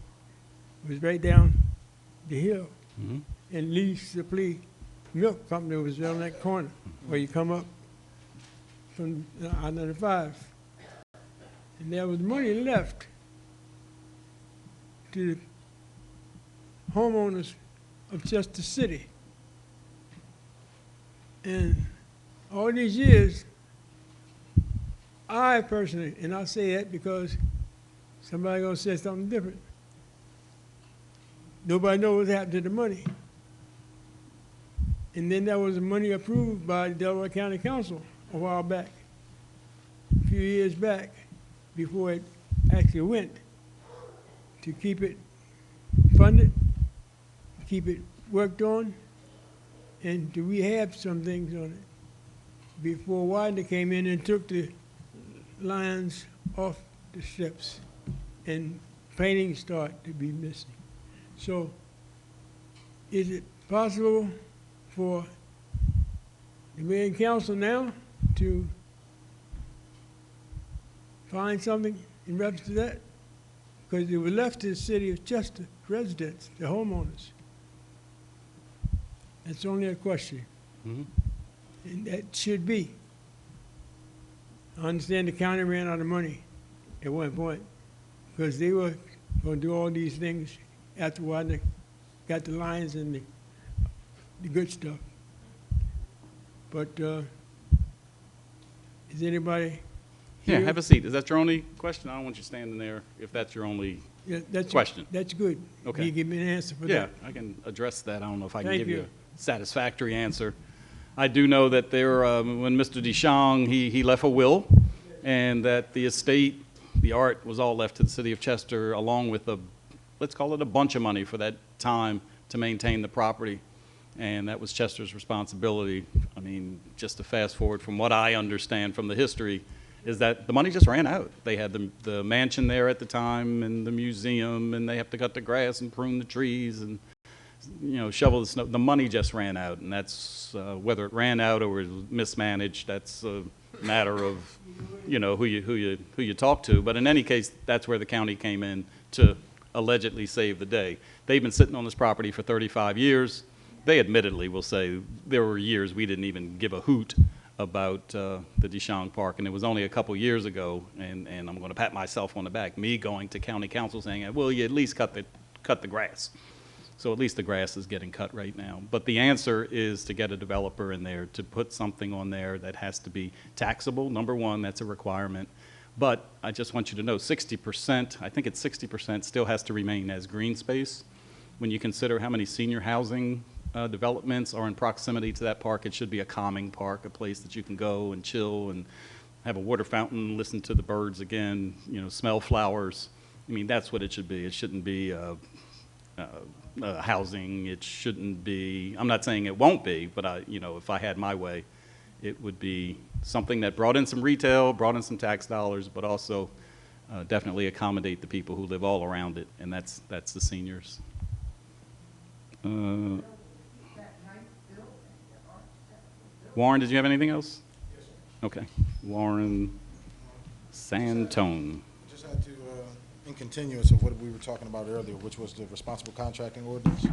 was right down the hill. Mm-hmm. And Lee Supply Milk Company was on that corner where you come up from I-95. And there was money left to the homeowners of Chester City. And all these years, I personally, and I say that because somebody gonna say something different. Nobody knows what happened to the money. And then there was money approved by the Delaware County Council a while back, a few years back, before it actually went, to keep it funded, keep it worked on, and to rehab some things on it, before Widener came in and took the lines off the steps and painting started to be missing. So, is it possible for the mayor and council now to find something in reference to that? Because it was left to the city of Chester residents, the homeowners. That's only a question. Mm-hmm. And that should be. I understand the county ran out of money at one point because they were going to do all these things after Widener got the lines and the good stuff. But is anybody Yeah, here? have a seat. Is that your only question? I don't want you standing there if that's your only Yeah, that's question. That's good. Okay. You give me an answer for Yeah, that. I can address that. I don't know if I can Thank give you you. a satisfactory answer. I do know that there, when Mr. DeShong, he left a will, and that the estate, the art, was all left to the city of Chester, along with a, let's call it a bunch of money for that time to maintain the property. And that was Chester's responsibility. I mean, just to fast forward from what I understand from the history, is that the money just ran out. They had the mansion there at the time and the museum, and they have to cut the grass and prune the trees and, you know, shovel the snow. The money just ran out, and that's whether it ran out or was mismanaged. That's a matter of, you know, who you talk to. But in any case, that's where the county came in to allegedly save the day. They've been sitting on this property for 35 years. They admittedly will say there were years we didn't even give a hoot about the DeShong Park, and it was only a couple years ago, and I'm going to pat myself on the back, me going to county council saying, well, you at least cut the grass. So at least the grass is getting cut right now. But the answer is to get a developer in there to put something on there that has to be taxable. Number one, that's a requirement. But I just want you to know 60%, I think it's 60%, still has to remain as green space. When you consider how many senior housing developments are in proximity to that park, it should be a calming park, a place that you can go and chill and have a water fountain, listen to the birds again, you know, smell flowers. I mean, that's what it should be. It shouldn't be housing. It shouldn't be, I'm not saying it won't be, but you know, if I had my way, it would be something that brought in some retail, brought in some tax dollars, but also definitely accommodate the people who live all around it, and that's the seniors. Warren, did you have anything else? Yes, sir. Okay. Warren Santone. Just had to, in continuance of what we were talking about earlier, which was the responsible contracting ordinance.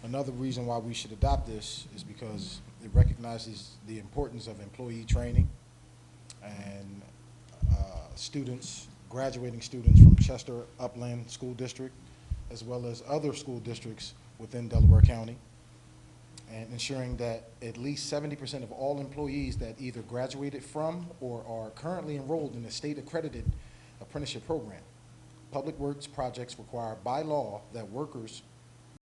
Another reason why we should adopt this is because it recognizes the importance of employee training and students, graduating students from Chester Upland School District, as well as other school districts within Delaware County. and ensuring that at least 70% of all employees that either graduated from or are currently enrolled in the state-accredited apprenticeship program. Public works projects require by law that workers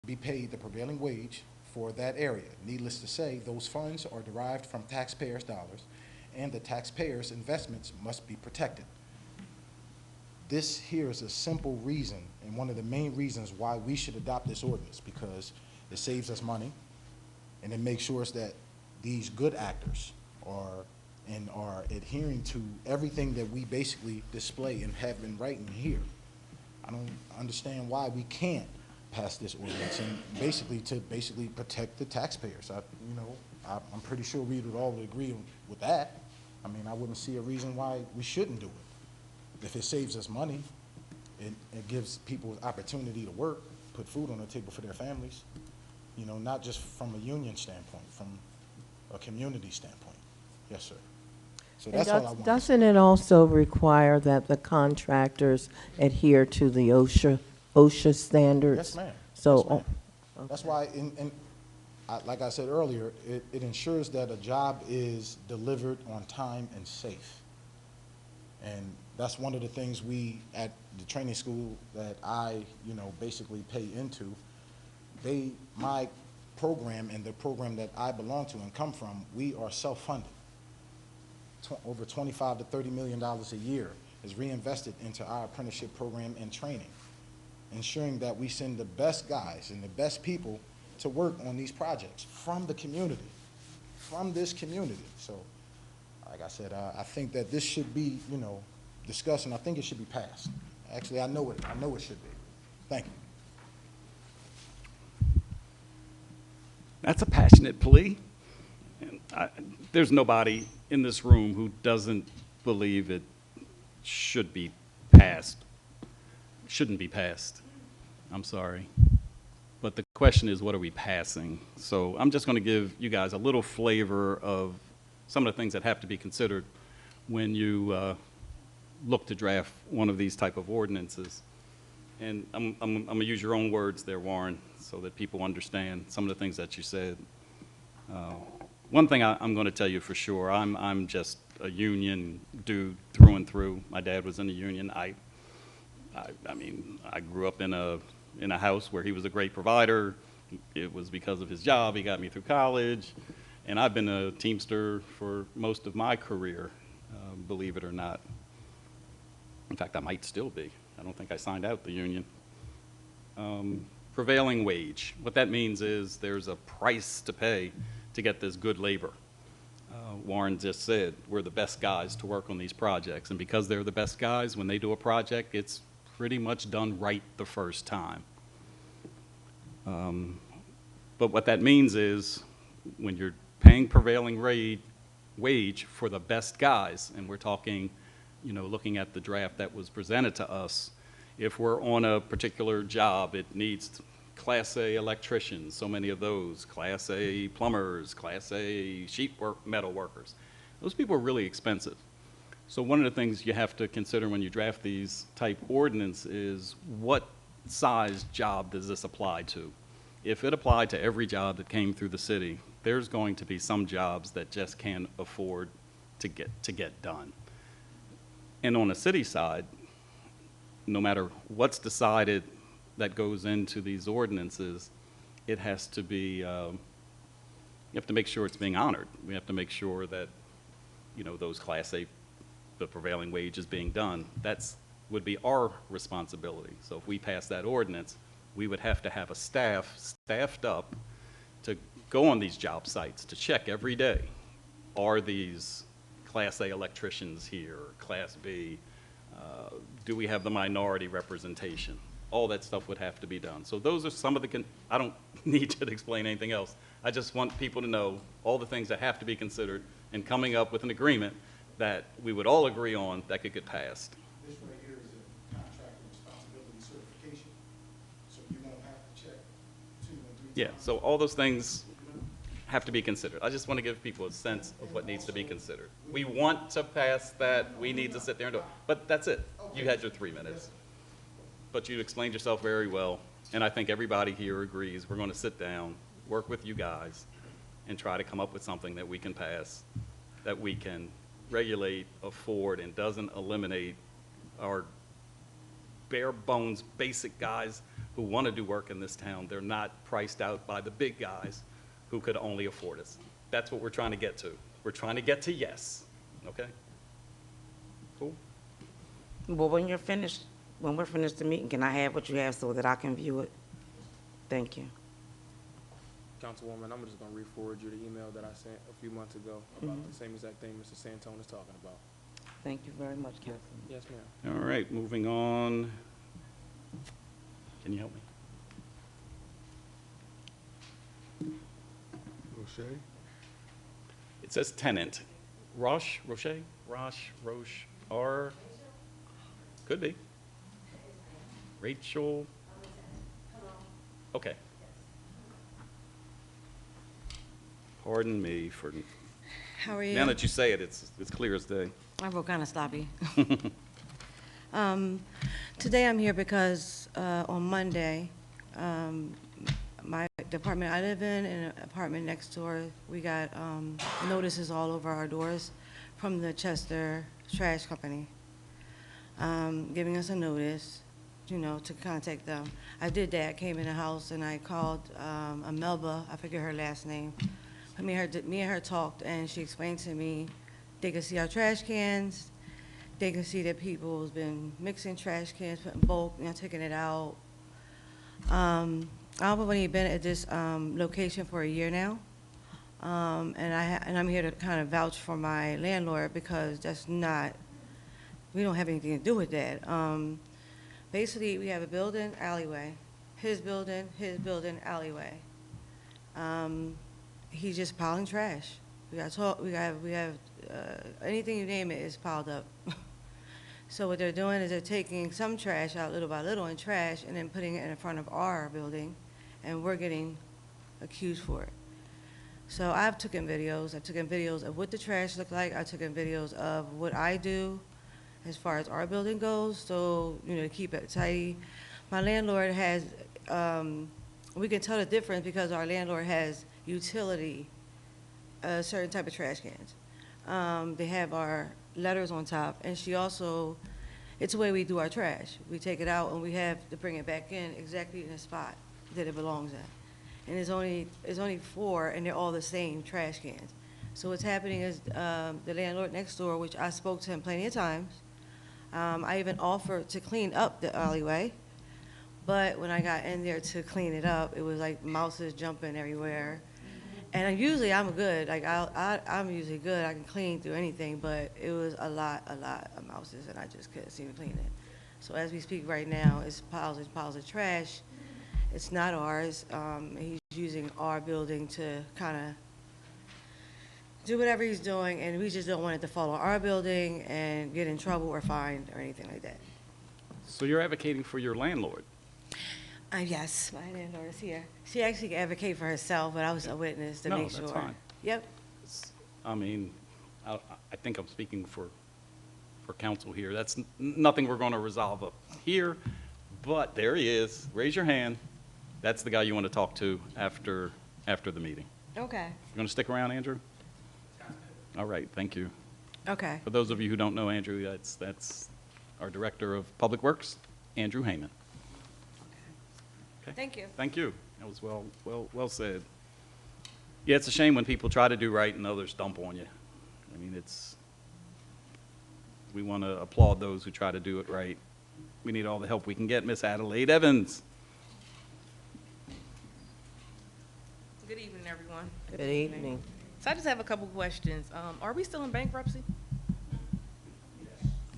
be paid the prevailing wage for that area. Needless to say, those funds are derived from taxpayers' dollars, and the taxpayers' investments must be protected. This here is a simple reason, and one of the main reasons why we should adopt this ordinance, because it saves us money, and it makes sure that these good actors are adhering to everything that we basically display and have in writing here. I don't understand why we can't pass this ordinance, and basically protect the taxpayers. I'm pretty sure we would all agree with that. I mean, I wouldn't see a reason why we shouldn't do it. If it saves us money, it gives people opportunity to work, put food on the table for their families, not just from a union standpoint, from a community standpoint. Yes, sir. So that's all I want. Doesn't it also require that the contractors adhere to the OSHA standards? Yes, ma'am. So, Yes, ma'am. okay. That's why, like I said earlier, it ensures that a job is delivered on time and safe. And that's one of the things we, at the training school that I, basically pay into, my program and the program that I belong to and come from, we are self-funded. Over $25 to $30 million a year is reinvested into our apprenticeship program and training, ensuring that we send the best guys and the best people to work on these projects from the community, from this community. So, like I said, I think that this should be, discussed, and I think it should be passed. Actually, I know it should be. Thank you. That's a passionate plea. And there's nobody in this room who doesn't believe it should be passed. Shouldn't be passed. I'm sorry. But the question is, what are we passing? So I'm just going to give you guys a little flavor of some of the things that have to be considered when you look to draft one of these type of ordinances. And I'm going to use your own words there, Warren, so that people understand some of the things that you said. One thing I'm going to tell you for sure, I'm just a union dude through and through. My dad was in the union. I mean, I grew up in a house where he was a great provider. It was because of his job. He got me through college. And I've been a Teamster for most of my career, believe it or not. In fact, I might still be. I don't think I signed out the union. Prevailing wage. What that means is there's a price to pay to get this good labor. Warren just said we're the best guys to work on these projects. And because they're the best guys, when they do a project, it's pretty much done right the first time. But what that means is when you're paying prevailing wage for the best guys, and we're talking, looking at the draft that was presented to us, if we're on a particular job, it needs Class A electricians, so many of those, Class A plumbers, Class A metal workers. Those people are really expensive. So one of the things you have to consider when you draft these type ordinance is what size job does this apply to? If it applied to every job that came through the city, there's going to be some jobs that just can't afford to get done. And on the city side, no matter what's decided that goes into these ordinances, it has to be, you have to make sure it's being honored. We have to make sure that, those Class A, the prevailing wage is being done. That's would be our responsibility. So if we pass that ordinance, we would have to have a staffed up to go on these job sites to check every day. Are these Class A electricians here, Class B? Do we have the minority representation? All that stuff would have to be done. So those are some of the, I don't need to explain anything else. I just want people to know all the things that have to be considered in coming up with an agreement that we would all agree on that could get passed. This right here is a contract responsibility certification, so you won't have to check 2 and 3 Yeah, so all those things have to be considered. I just want to give people a sense of what needs to be considered. We want to pass that, we need to sit there and do it, but that's it. You had your 3 minutes. But you explained yourself very well, and I think everybody here agrees. We're going to sit down, work with you guys, and try to come up with something that we can pass, that we can regulate, afford, and doesn't eliminate our bare bones, basic guys who want to do work in this town. They're not priced out by the big guys who could only afford us. That's what we're trying to get to. We're trying to get to yes, okay? Cool? Well, when we're finished the meeting, can I have what you have so that I can view it? Thank you. Councilwoman, I'm just gonna re-forward you the email that I sent a few months ago about the same exact thing Mr. Santone is talking about. Thank you very much, Councilman. Yes, ma'am. All right, moving on. Can you help me? O'Shea? It says tenant. Roche, R, could be. Rachel. Okay. Pardon me for, How are you? now that you say it, it's clear as day. I feel kind of sloppy. Today I'm here because on Monday, my the apartment I live in and an apartment next door, we got notices all over our doors from the Chester Trash Company, giving us a notice, you know, to contact them. I did that, came in the house and I called Melba, I forget her last name. Me and her talked and she explained to me they could see our trash cans, they can see that people's been mixing trash cans, putting bulk, you know, taking it out. I've only been at this location for a year now, and I'm here to kind of vouch for my landlord because that's not, we don't have anything to do with that. Basically, we have a building, alleyway, his building, alleyway. He's just piling trash. We have anything you name it is piled up. So what they're doing is they're taking some trash out little by little in trash and then putting it in front of our building, and we're getting accused for it. So I've taken videos. I've taken videos of what the trash look like. I've taken videos of what I do as far as our building goes, so, you know, to keep it tidy. My landlord has, we can tell the difference because our landlord has utility, certain type of trash cans. They have our letters on top, and she also, it's the way we do our trash. We take it out and we have to bring it back in exactly in the spot that it belongs at. And there's only 4, and they're all the same trash cans. So what's happening is the landlord next door, which I spoke to him plenty of times, I even offered to clean up the alleyway, but when I got in there to clean it up, it was like mouses jumping everywhere. And usually I'm good, like I'm usually good, I can clean through anything, but it was a lot of mouses and I just couldn't seem to clean it. So as we speak right now, it's piles and piles of trash. It's not ours. He's using our building to kind of do whatever he's doing, and we just don't want it to fall on our building and get in trouble or fined or anything like that. So you're advocating for your landlord? Yes, my landlord is here. She actually advocated for herself, but I was a witness to No, make sure. that's fine. Yep. I mean, I think I'm speaking for council here. That's nothing we're going to resolve up here, but there he is. Raise your hand. That's the guy you want to talk to after the meeting. Okay. You going to stick around, Andrew? All right, thank you. Okay. For those of you who don't know Andrew, that's our Director of Public Works, Andrew Heyman. Okay. Thank you. Thank you. That was well said. Yeah, it's a shame when people try to do right and others dump on you. I mean, we want to applaud those who try to do it right. We need all the help we can get. Miss Adelaide Evans. Good evening, everyone. Good evening. So I just have a couple questions. Are we still in bankruptcy?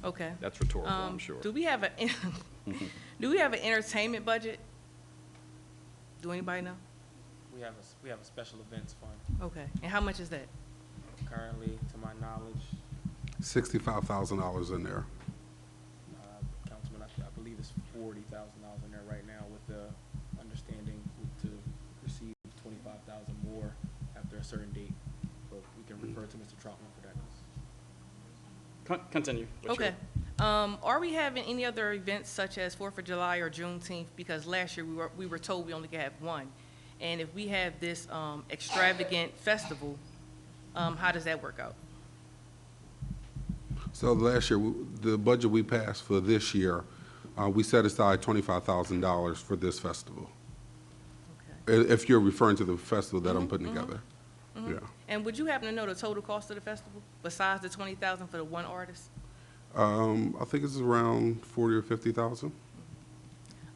Okay. That's rhetorical, I'm sure. Do we have an entertainment budget? Do anybody know? We have a special events fund. Okay. And how much is that? Currently, to my knowledge, $65,000 in there. Councilman, I believe it's $40,000 in there right now, with the understanding to receive $25,000 more after a certain date. But we can refer to Mr. Troutman for that. Continue. Okay. Are we having any other events such as 4th of July or Juneteenth? Because last year we were told we only could have one. And if we have this extravagant festival, how does that work out? So last year, the budget we passed for this year, we set aside $25,000 for this festival. If you're referring to the festival that I'm putting together. Yeah. And would you happen to know the total cost of the festival, besides the $20,000 for the one artist? I think it's around 40 or 50,000.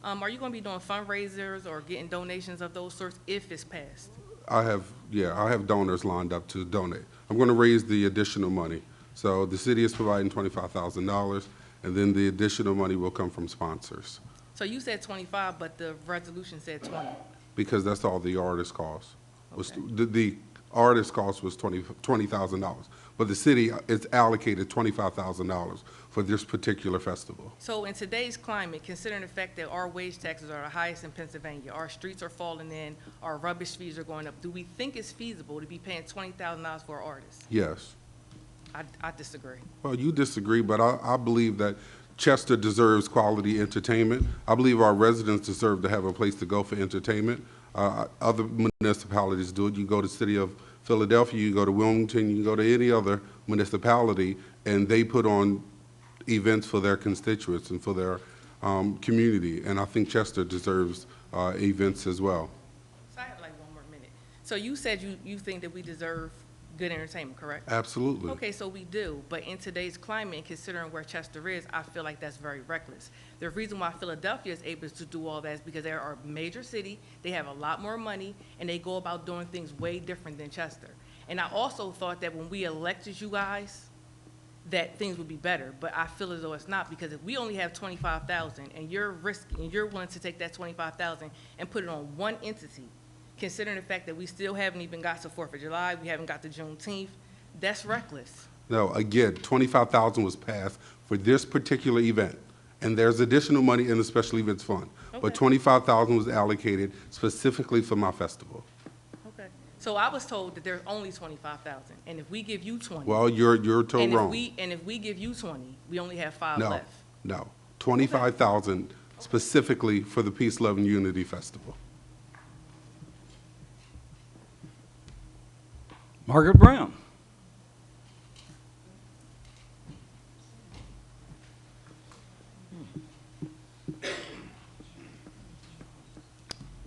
Are you going to be doing fundraisers or getting donations of those sorts if it's passed? I have donors lined up to donate. I'm going to raise the additional money. So the city is providing $25,000, and then the additional money will come from sponsors, So you said 25, but the resolution said 20. because that's all the artist cost. Was Okay. the artist cost was $20,000, but the city is allocated $25,000 for this particular festival. So in today's climate, considering the fact that our wage taxes are the highest in Pennsylvania, our streets are falling in, our rubbish fees are going up, do we think it's feasible to be paying $20,000 for an artist? Yes. I disagree. Well, you disagree, but I believe that Chester deserves quality entertainment. I believe our residents deserve to have a place to go for entertainment. Other municipalities do it. You go to the city of Philadelphia, you go to Wilmington, you go to any other municipality, and they put on events for their constituents and for their community. And I think Chester deserves events as well. So I have like one more minute. So you said you think that we deserve good entertainment, correct? Absolutely. Okay, so we do, but in today's climate, considering where Chester is, I feel like that's very reckless. The reason why Philadelphia is able to do all that is because they are a major city, they have a lot more money, and they go about doing things way different than Chester. And I also thought that when we elected you guys, that things would be better, but I feel as though it's not, because if we only have 25,000 and you're willing to take that 25,000 and put it on one entity, considering the fact that we still haven't even got to 4th of July, we haven't got to Juneteenth, that's reckless. No, again, $25,000 was passed for this particular event, and there's additional money in the special events fund. But $25,000 was allocated specifically for my festival. Okay. So I was told that there's only 25,000, and if we give you 20. Well, you're told and wrong. If we give you 20, we only have 5 No, left. no, 25,000 specifically for the Peace, Love, and Unity Festival. Margaret Brown.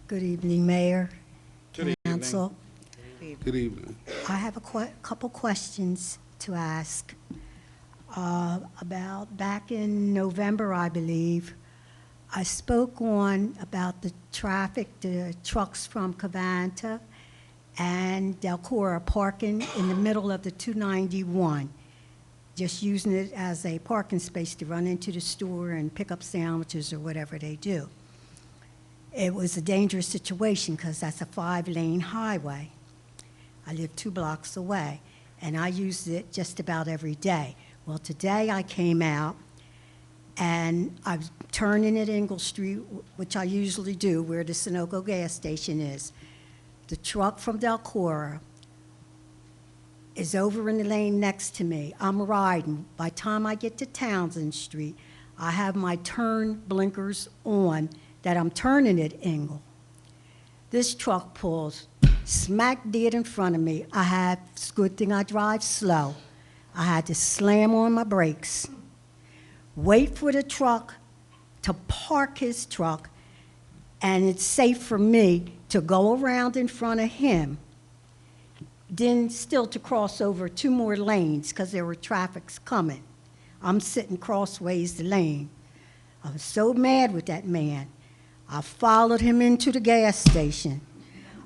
Good evening, Mayor, Good evening. Council. Good evening. I have a couple questions to ask. About back in November, I believe, I spoke on about the traffic, the trucks from Cavanta and Delcora parking in the middle of the 291, just using it as a parking space to run into the store and pick up sandwiches or whatever they do. It was a dangerous situation because that's a 5-lane highway. I live 2 blocks away, and I used it just about every day. Well, today I came out, and I was turning at Ingle Street, which I usually do, where the Sunoco gas station is. The truck from Delcora is over in the lane next to me. I'm riding. By the time I get to Townsend Street, I have my turn blinkers on that I'm turning at Ingle. This truck pulls smack dead in front of me. It's a good thing I drive slow. I had to slam on my brakes, wait for the truck to park his truck, and it's safe for me to go around in front of him, then still to cross over 2 more lanes because there were traffics coming. I'm sitting crossways the lane. I was so mad with that man. I followed him into the gas station.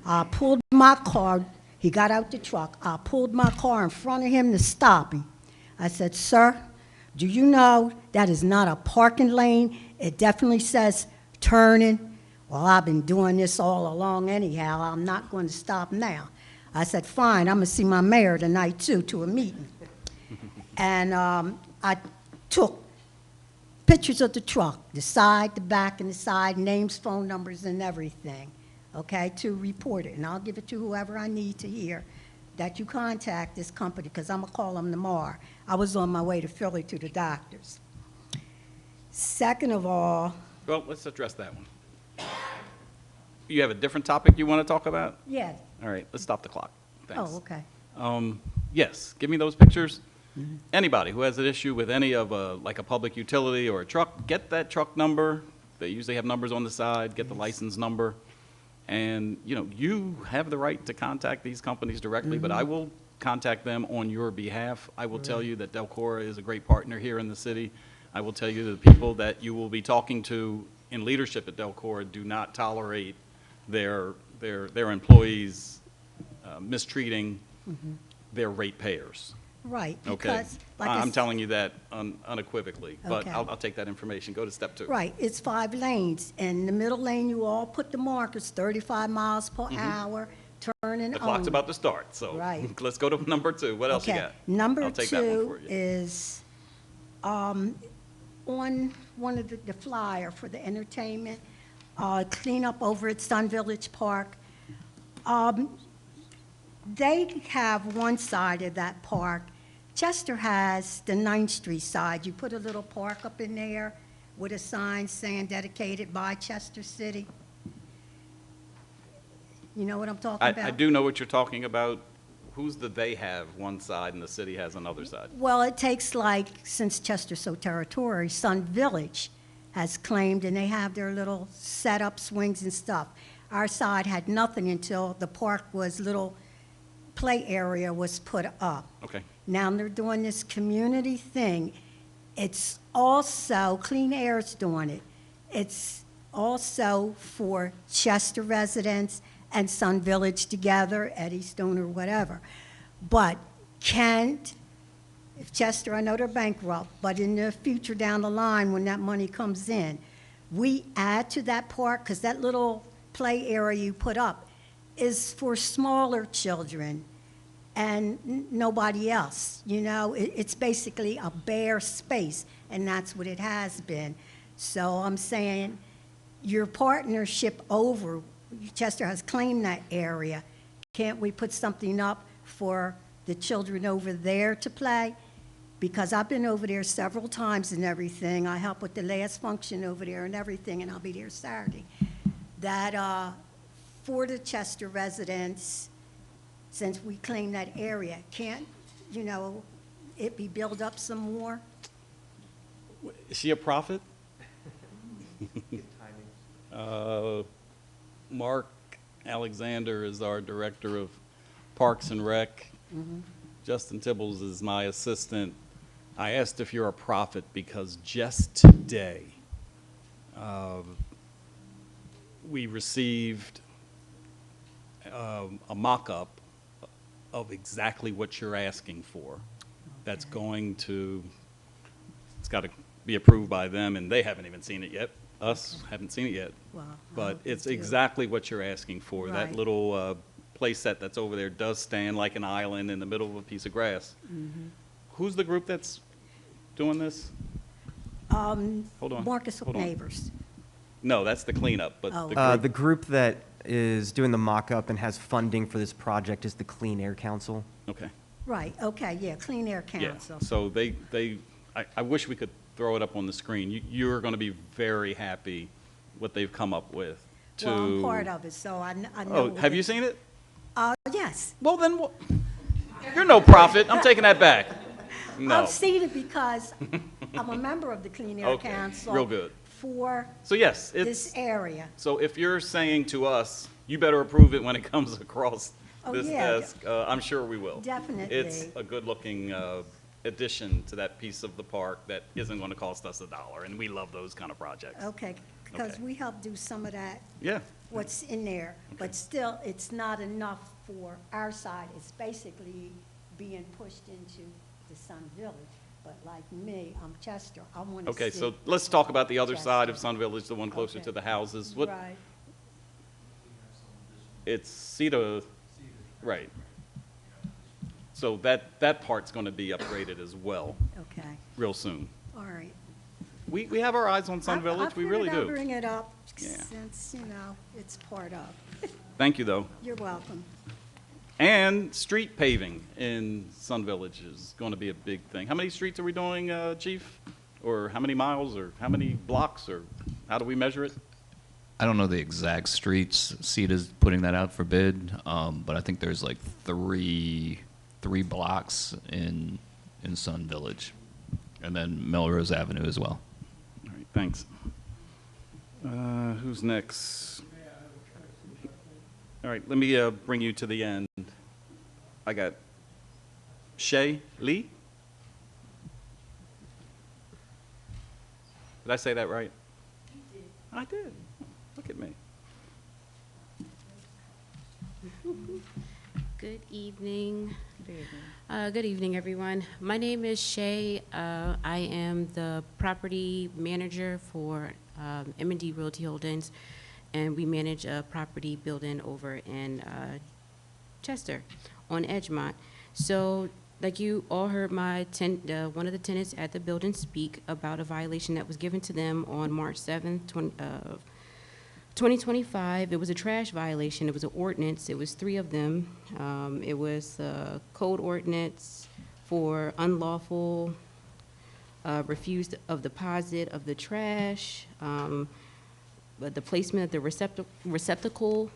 I pulled my car. He got out the truck. I pulled my car in front of him to stop him. I said, "Sir, do you know that is not a parking lane? It definitely says turning." "Well, I've been doing this all along anyhow. I'm not going to stop now." I said, "Fine, I'm going to see my mayor tonight, too, to a meeting." And I took pictures of the truck, the side, the back, and the side, names, phone numbers, and everything, okay, to report it. And I'll give it to whoever I need to hear that you contact this company, because I'm going to call them tomorrow. I was on my way to Philly to the doctors. Second of all, Well, let's address that one. You have a different topic you want to talk about? Yeah. All right, let's stop the clock. Thanks. Oh, okay. Yes, give me those pictures. Anybody who has an issue with any of like a public utility or a truck, get that truck number. They usually have numbers on the side, get the license number. And, you know, you have the right to contact these companies directly, but I will contact them on your behalf. I will tell you that Delcora is a great partner here in the city. I will tell you the people that you will be talking to in leadership at Delcora do not tolerate their employees mistreating their ratepayers. Right, Okay? because, like I I'm s- telling you that unequivocally, but Okay. I'll take that information. Go to step 2. Right, it's 5 lanes. In the middle lane, you all put the markers, 35 miles per Mhm. hour, turning The clock's only. about to start, so Right. let's go to number 2. What else you Okay. got? Number I'll take that one 2 for you. is, on one of the flyer for the entertainment, cleanup over at Sun Village Park. They have one side of that park. Chester has the 9th Street side. You put a little park up in there with a sign saying dedicated by Chester City. You know what I'm talking about? I do know what you're talking about. Who's the they have one side and the city has another side? Well, it takes like, since Chester's so territorial, Sun Village has claimed, and they have their little setup swings and stuff. Our side had nothing until the park was, little play area was put up. Okay. Now they're doing this community thing. It's also, Clean Air's doing it. It's also for Chester residents and Sun Village together, Eddystone or whatever. But Kent, if Chester, I know they're bankrupt, but in the future down the line, when that money comes in, we add to that park, because that little play area you put up is for smaller children and nobody else. You know, it's basically a bare space, and that's what it has been. So I'm saying your partnership over, Chester has claimed that area. Can't we put something up for the children over there to play? Because I've been over there several times and everything. I help with the last function over there and everything, and I'll be there Saturday. That for the Chester residents, since we claim that area, can't, you know, it be built up some more? Is she a prophet? Mark Alexander is our Director of Parks and Rec. Justin Tibbles is my assistant. I asked if you're a prophet because just today, we received a mock-up of exactly what you're asking for. That's going to, it's got to be approved by them, and they haven't even seen it yet. Us haven't seen it yet. Well, I But hope it's they do. exactly what you're asking for. That Right. little play set that's over there does stand like an island in the middle of a piece of grass. Who's the group that's doing this? Hold on. Marcus hold on. Neighbors. No, that's the cleanup, but Oh. the The group. group that is doing the mock-up and has funding for this project is the Clean Air Council. Okay. Right, okay, yeah, Clean Air Yeah, Council. so I wish we could throw it up on the screen. You're going to be very happy what they've come up with to. Well, I'm part of it, so I know. Oh, what have they- you seen it? Yes. Well, then, you're no prophet. I'm taking that back. No. I've seen it because I'm a member of the Clean Air Okay, Council. real good. For So yes, this area. So if you're saying to us, you better approve it when it comes across Oh, this yeah. desk, I'm sure we will. Definitely. It's a good-looking addition to that piece of the park that isn't going to cost us $1, and we love those kind of projects. Okay, because Okay. we help do some of that. Yeah. What's in there, but still, it's not enough for our side. It's basically being pushed into the Sun Village. But like me, I'm Chester. I want to see. Okay, so let's talk about the other side of Chester. Sun Village, the one closer Okay. to the houses. What? Right. It's Cedar, right. So that part's going to be upgraded as well, Okay, real soon. all right. We have our eyes on Sun Village, we really I'll do. bring it up Yeah. since, you know, it's part of. Thank you, though. You're welcome. And street paving in Sun Village is going to be a big thing. How many streets are we doing, Chief? Or how many miles, or how many blocks, or how do we measure it? I don't know the exact streets. CETA's putting that out for bid, but I think there's like three blocks in Sun Village, and then Melrose Avenue as well. All right, thanks. Who's next? All right, let me bring you to the end. I got Shay Lee. Did I say that right? You did. I did. Look at me. Good evening. Good evening, everyone. My name is Shay. I am the property manager for M&D Realty Holdings, and we manage a property building over in Chester on Edgemont. So, like you all heard one of the tenants at the building speak about a violation that was given to them on March 7th, 2025. It was a trash violation. It was an ordinance. It was 3 of them. It was a code ordinance for unlawful refused of deposit of the trash, but the placement of the receptacle,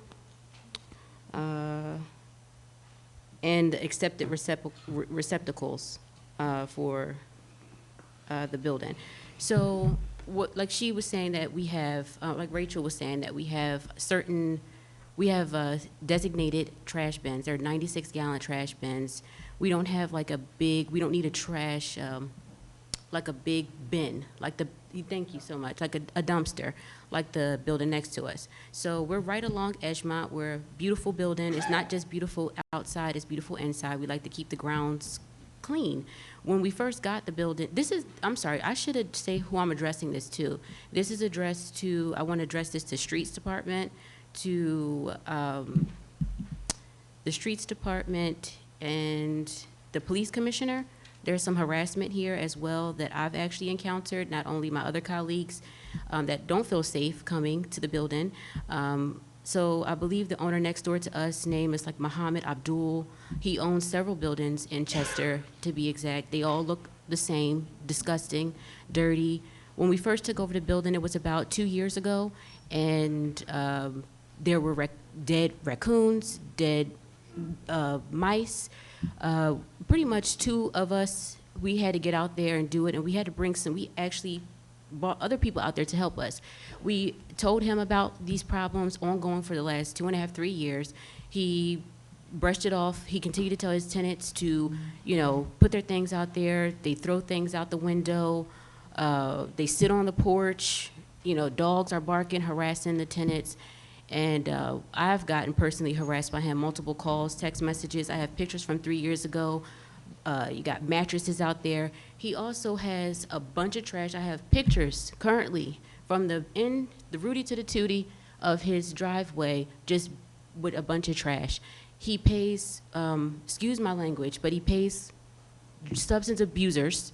and accepted receptacles for the building. So, like she was saying that we have, like Rachel was saying that we have designated trash bins. They're 96-gallon trash bins. We don't have like we don't need a trash, like a big bin, thank you so much, like a dumpster, like the building next to us. So we're right along Edgemont. We're a beautiful building. It's not just beautiful outside, it's beautiful inside. We like to keep the grounds clean. When we first got the building, I'm sorry, I should say who I'm addressing this to. This is addressed to, I want to address this to Streets Department, to the Streets Department and the Police Commissioner. There's some harassment here as well that I've actually encountered, not only my other colleagues that don't feel safe coming to the building. So I believe the owner next door to us, name is like Muhammad Abdul. He owns several buildings in Chester, to be exact. They all look the same, disgusting, dirty. When we first took over the building, it was about 2 years ago, and there were dead raccoons, dead mice. Pretty much 2 of us, we had to get out there and do it, and we had to bring we actually brought other people out there to help us. We told him about these problems ongoing for the last 2.5, 3 years. He brushed it off. He continued to tell his tenants to, put their things out there. They throw things out the window. They sit on the porch. Dogs are barking, harassing the tenants. And I've gotten personally harassed by him, multiple calls, text messages. I have pictures from 3 years ago. You got mattresses out there. He also has a bunch of trash. I have pictures currently from the Rudy to the Tootie of his driveway, just with a bunch of trash. He pays, excuse my language, but he pays substance abusers,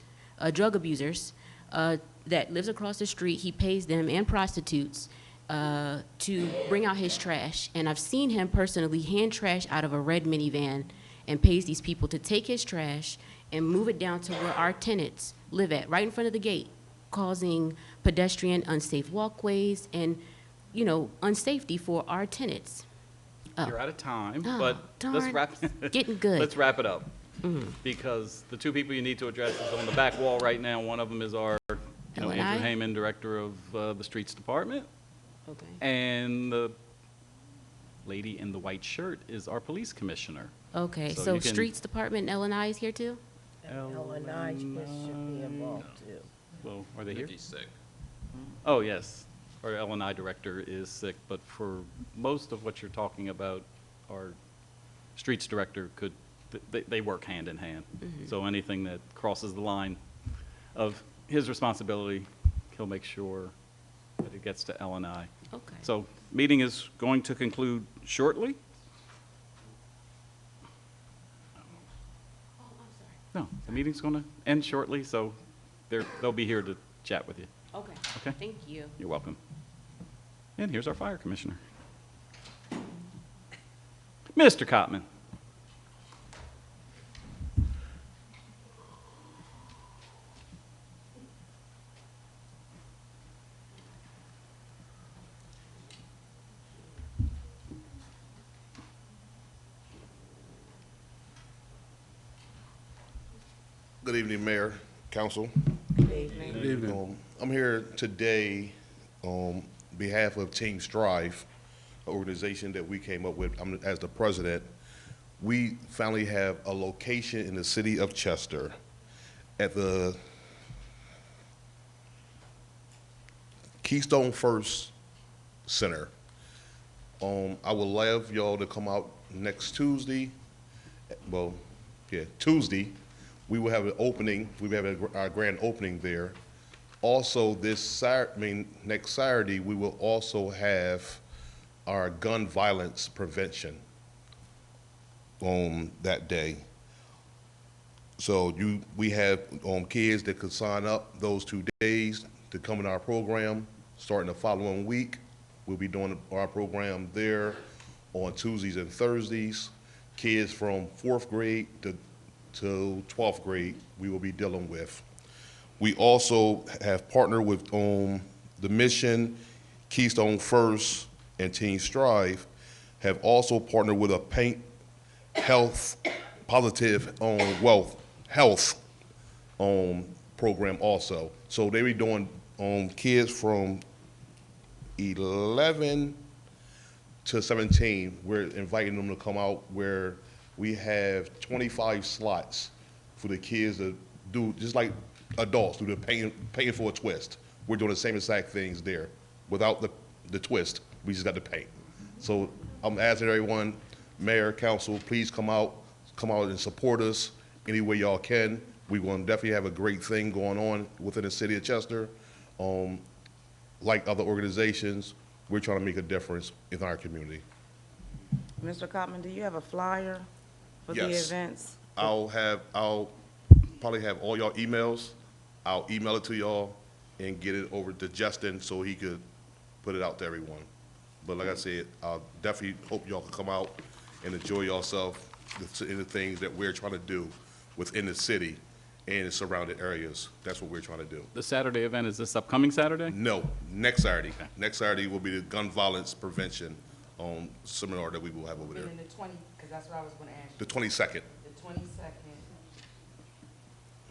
drug abusers, that lives across the street. He pays them, and prostitutes, to bring out his trash. And I've seen him personally hand trash out of a red minivan and pays these people to take his trash and move it down to where our tenants live at, right in front of the gate, causing pedestrian unsafe walkways and, unsafety for our tenants. You're out of time, Oh, but let's darn. wrap. Getting good. Let's wrap it up, because the 2 people you need to address is on the back wall right now. One of them is our, Andrew L&I? Heyman, director of the Streets Department, Okay. and the lady in the white shirt is our police commissioner. Okay, So so you can- Streets Department and L&I is here too? L&I should be involved too. Well, are they here? He's sick. Oh, yes. Our L&I director is sick, but for most of what you're talking about, our streets director they work hand in hand. So anything that crosses the line of his responsibility, he'll make sure that it gets to L&I. Okay. So meeting is going to conclude shortly. No, the meeting's going to end shortly, so they'll be here to chat with you. Okay. Okay? Thank you. You're welcome. And here's our fire commissioner. Mr. Cotman. Good evening, Mayor, Council. Good evening. Good evening. I'm here today on behalf of Team Strive, an organization that we came up with. I'm as the president. We finally have a location in the city of Chester at the Keystone First Center. I would love y'all to come out next Tuesday. Well, yeah, Tuesday. We will have an opening. We will have our grand opening there. Also, next Saturday, we will also have our gun violence prevention on that day. So we have kids that could sign up those 2 days to come in our program. Starting the following week, we'll be doing our program there on Tuesdays and Thursdays. Kids from 4th grade to 12th grade we will be dealing with. We also have partnered with the Mission, Keystone First, and Team Strive, have also partnered with a Paint Health Positive Wealth Health program also. So they be doing kids from 11 to 17. We're inviting them to come out where we have 25 slots for the kids to do, just like adults do, the paying for a twist. We're doing the same exact things there without the twist. We just got the paint. So I'm asking everyone, Mayor, Council, please come out and support us any way y'all can. We're going to definitely have a great thing going on within the city of Chester. Like other organizations, we're trying to make a difference in our community. Mr. Cotman, do you have a flyer for the Yes. events? I'll probably have all y'all emails. I'll email it to y'all and get it over to Justin so he could put it out to everyone. But like I said, I'll definitely hope y'all can come out and enjoy yourself in the things that we're trying to do within the city and the surrounding areas. That's what we're trying to do. The Saturday event, is this upcoming Saturday? No, next Saturday. Okay. Next Saturday will be the gun violence prevention seminar that we will have over there. And then the 20, because that's what I was going to ask you. The 22nd. The 22nd,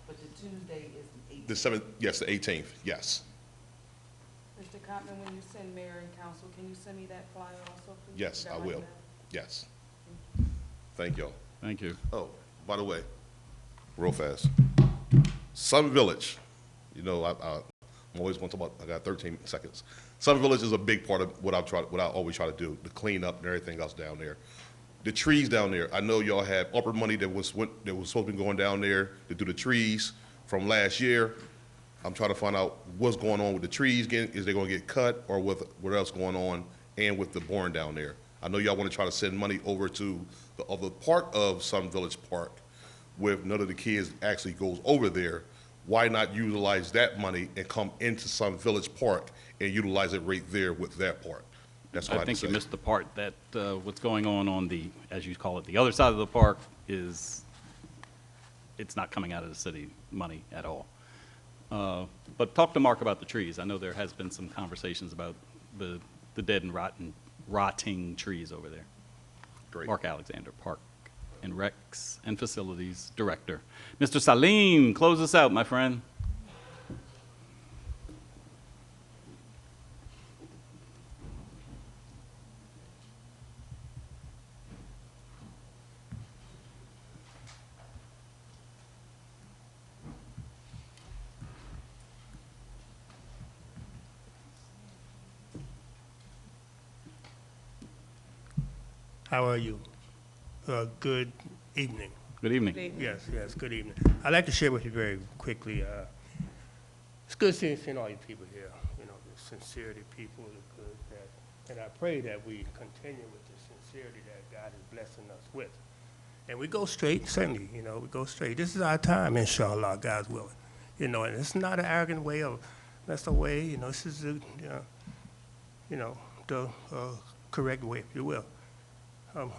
but the Tuesday is the 18th. The 7th, yes, the 18th, yes. Mr. Cotman, when you send mayor and council, can you send me that flyer also, please? Yes, Is that I my will. email? Yes. Thank y'all. Thank you. Oh, by the way, real fast. Sun Village, you know, I'm always going to talk about, I got 13 seconds. Sun Village is a big part of what I always try to do, the cleanup and everything else down there. The trees down there, I know y'all have upper money that was supposed to be going down there to do the trees from last year. I'm trying to find out what's going on with the trees, is they going to get cut, or what else going on, and with the boring down there. I know y'all want to try to send money over to the other part of Sun Village Park, where none of the kids actually goes over there. Why not utilize that money and come into Sun Village Park and utilize it right there with that part? That's what I think you missed the part that what's going on the, as you call it, the other side of the park is, it's not coming out of the city money at all. But talk to Mark about the trees. I know there has been some conversations about the dead and rotting trees over there. Great. Mark Alexander, Park and Recs and Facilities Director. Mr. Salim, close us out, my friend. How are you? Good evening. Good evening. Yes, good evening. I'd like to share with you very quickly. It's good seeing all you people here. You know, the sincerity people are good. And I pray that we continue with the sincerity that God is blessing us with. And we go straight, certainly, you know, we go straight. This is our time, inshallah, God's willing. You know, and it's not an arrogant way of, that's the way, you know, this is the, the correct way, if you will.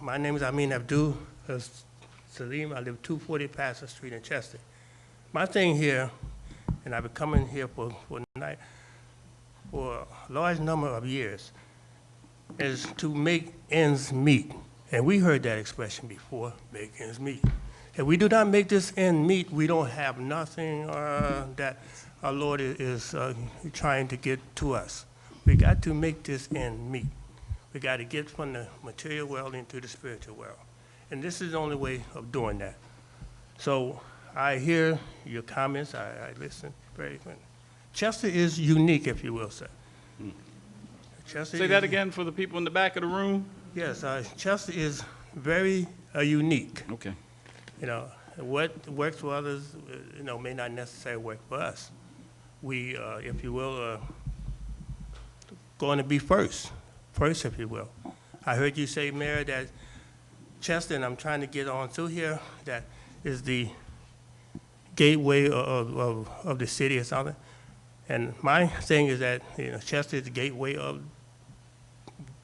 My name is Amin Abdul Salim. I live 240 Pastor Street in Chester. My thing here, and I've been coming here for a large number of years, is to make ends meet. And we heard that expression before, make ends meet. If we do not make this end meet, we don't have nothing that our Lord is trying to get to us. We got to make this end meet. We got to get from the material world into the spiritual world. And this is the only way of doing that. So I hear your comments. I listen very good. Chester is unique, if you will, sir. Chester Say that again for the people in the back of the room. Yes, Chester is very unique. Okay. You know, what works for others, you know, may not necessarily work for us. We, if you will, going to be first, if you will. I heard you say, Mayor, that Chester, and I'm trying to get on through here, that is the gateway of the city or something. And my thing is that, you know, Chester is the gateway of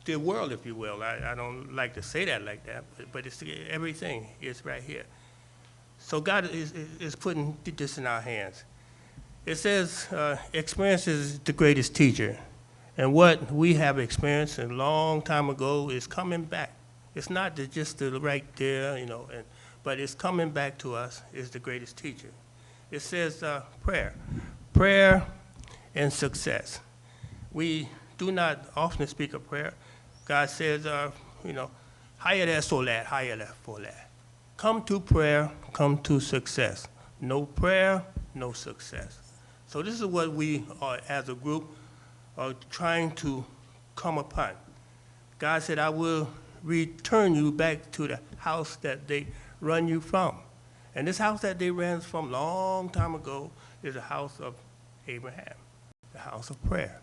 the world, if you will. I don't like to say that like that, but it's everything is right here. So God is putting this in our hands. It says experience is the greatest teacher. And what we have experienced a long time ago is coming back. It's not just right there, you know, but it's coming back to us is the greatest teacher. It says prayer. Prayer and success. We do not often speak of prayer. God says, you know, higher that, so that, higher that, for that. Come to prayer, come to success. No prayer, no success. So this is what we are, as a group, are trying to come upon. God said, I will return you back to the house that they run you from. And this house that they ran from a long time ago is the house of Abraham, the house of prayer.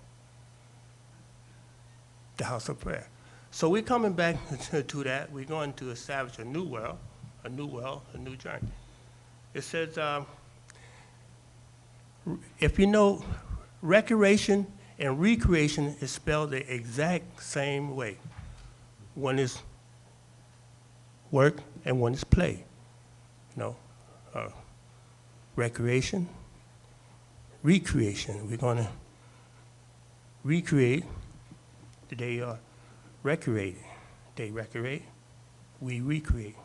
The house of prayer. So we're coming back to that. We're going to establish a new world, a new journey. It says, if you know, recreation and recreation is spelled the exact same way. One is work and one is play. You know, recreation, recreation. We're going to recreate. They are recreated. They recreate. We recreate.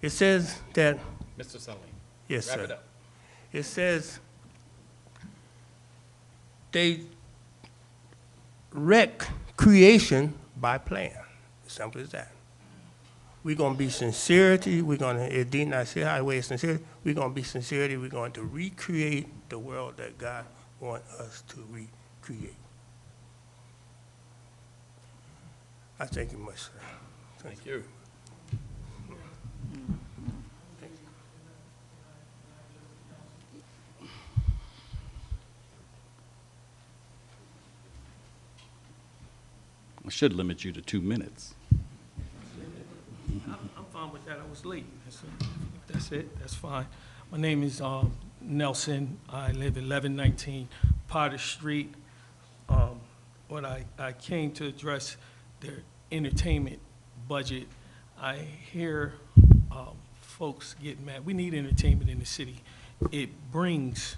It says that. Mr. Sully. Yes, wrap sir. it up. It says they wreck creation by plan. Simple as that. We're going to be sincerity. We're going to, it did not say highway of sincerity. We're going to be sincerity. We're going to recreate the world that God wants us to recreate. I thank you much, sir. Thank you. I should limit you to 2 minutes. I'm fine with that. I was late. That's it. That's fine. My name is Nelson. I live at 1119 Potter Street. What I came to address their entertainment budget. I hear folks get mad. We need entertainment in the city. It brings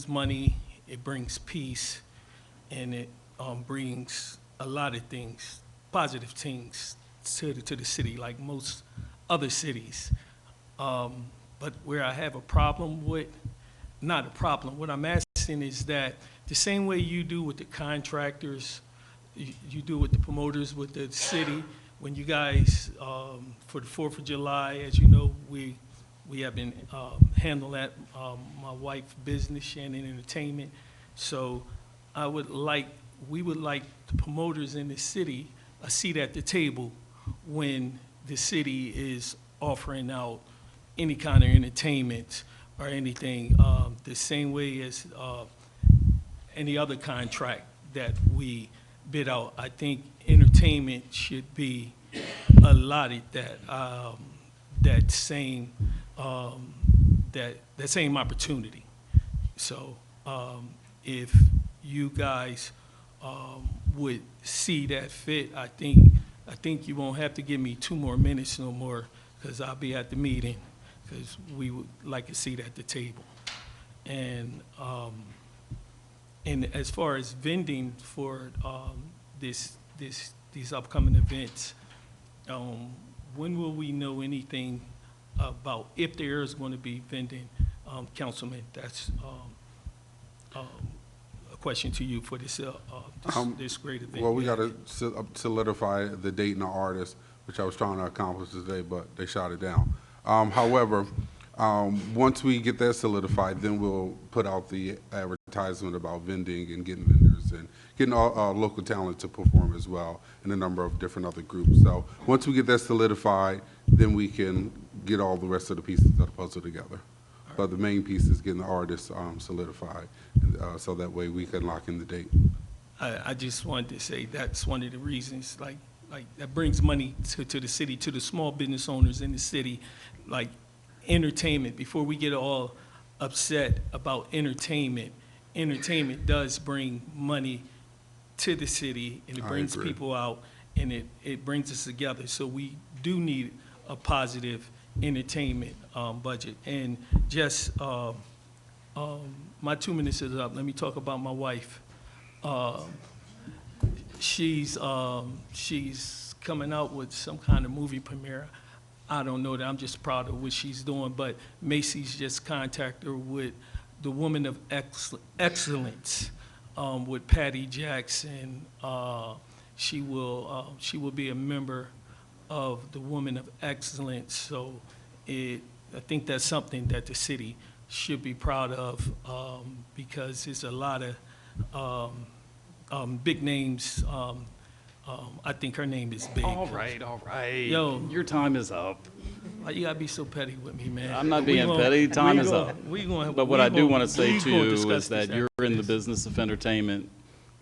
money. It brings peace, and it brings a lot of things, positive things to the city, like most other cities. But where I have a problem with, not a problem, what I'm asking is that the same way you do with the contractors, you do with the promoters, with the city, when you guys, for the 4th of July, as you know, we have been handling that, my wife's business, Shannon Entertainment. So we would like the promoters in the city a seat at the table when the city is offering out any kind of entertainment or anything, the same way as any other contract that we bid out. I think entertainment should be allotted that same opportunity. So if you guys would see that fit, I think you won't have to give me 2 more minutes no more, because I'll be at the meeting, because we would like a seat at the table. And as far as vending for these upcoming events, when will we know anything about if there is going to be vending? Councilman, that's a question to you for this, this great event. Well, we got to solidify the date and the artist, which I was trying to accomplish today, but they shot it down. However, once we get that solidified, then we'll put out the advertisement about vending and getting vendors and getting all local talent to perform as well, and a number of different other groups. So once we get that solidified, then we can get all the rest of the pieces of the puzzle together. But the main piece is getting the artists solidified, so that way we can lock in the date. I just wanted to say that's one of the reasons, like that brings money to the city, to the small business owners in the city, like entertainment. Before we get all upset about entertainment, entertainment does bring money to the city, and it brings people out, and it brings us together. So we do need a positive entertainment budget. And just my 2 minutes is up. Let me talk about my wife. She's coming out with some kind of movie premiere. I don't know that. I'm just proud of what she's doing. But Macy's just contacted her with the Woman of Excellence with Patty Jackson. She will be a member of the Woman of Excellence. So I think that's something that the city should be proud of, because there's a lot of big names. I think her name is big. All right. Yo, your time is up. Why you gotta be so petty with me, man? I'm not being petty. Time is up. But what I do want to say to you is that you're in the business of entertainment,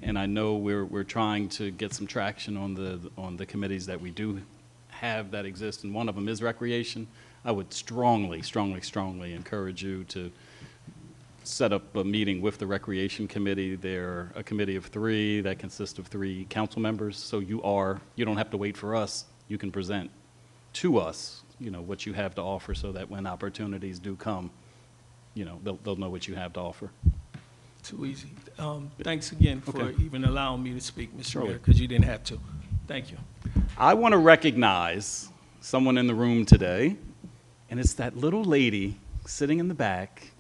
and I know we're trying to get some traction on the committees that we do have that exist, and one of them is recreation. I would strongly encourage you to set up a meeting with the Recreation Committee. They're a committee of 3 that consists of 3 council members, so you don't have to wait for us. You can present to us, what you have to offer, so that when opportunities do come, they'll know what you have to offer. Too easy. Thanks again for Okay. even allowing me to speak, Mr. Surely. Mayor, because you didn't have to. Thank you. I want to recognize someone in the room today, and it's that little lady sitting in the back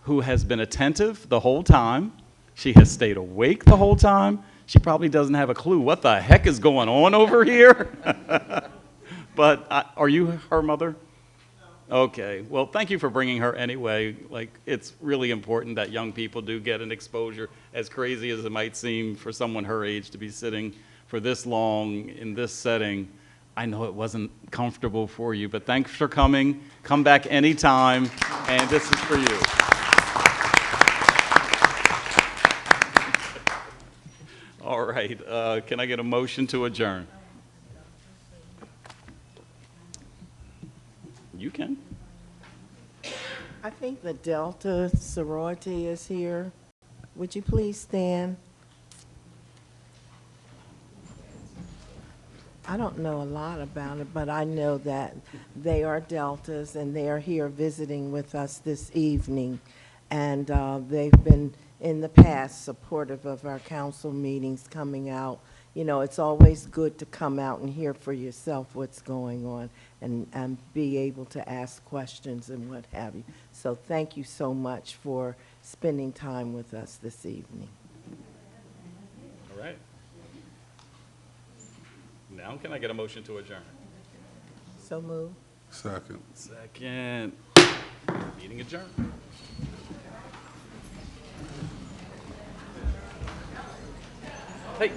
who has been attentive the whole time. She has stayed awake the whole time. She probably doesn't have a clue what the heck is going on over here. But are you her mother? No. Okay. Well, thank you for bringing her anyway. It's really important that young people do get an exposure, as crazy as it might seem for someone her age to be sitting for this long in this setting. I know it wasn't comfortable for you, but thanks for coming. Come back anytime, and this is for you. All right, can I get a motion to adjourn? You can. I think the Delta sorority is here. Would you please stand? I don't know a lot about it, but I know that they are Deltas, and they are here visiting with us this evening. And they've been, in the past, supportive of our council meetings, coming out. It's always good to come out and hear for yourself what's going on, and be able to ask questions and what have you. So thank you so much for spending time with us this evening. All right. Now can I get a motion to adjourn? So move. Second. Second. Meeting adjourned. Hey.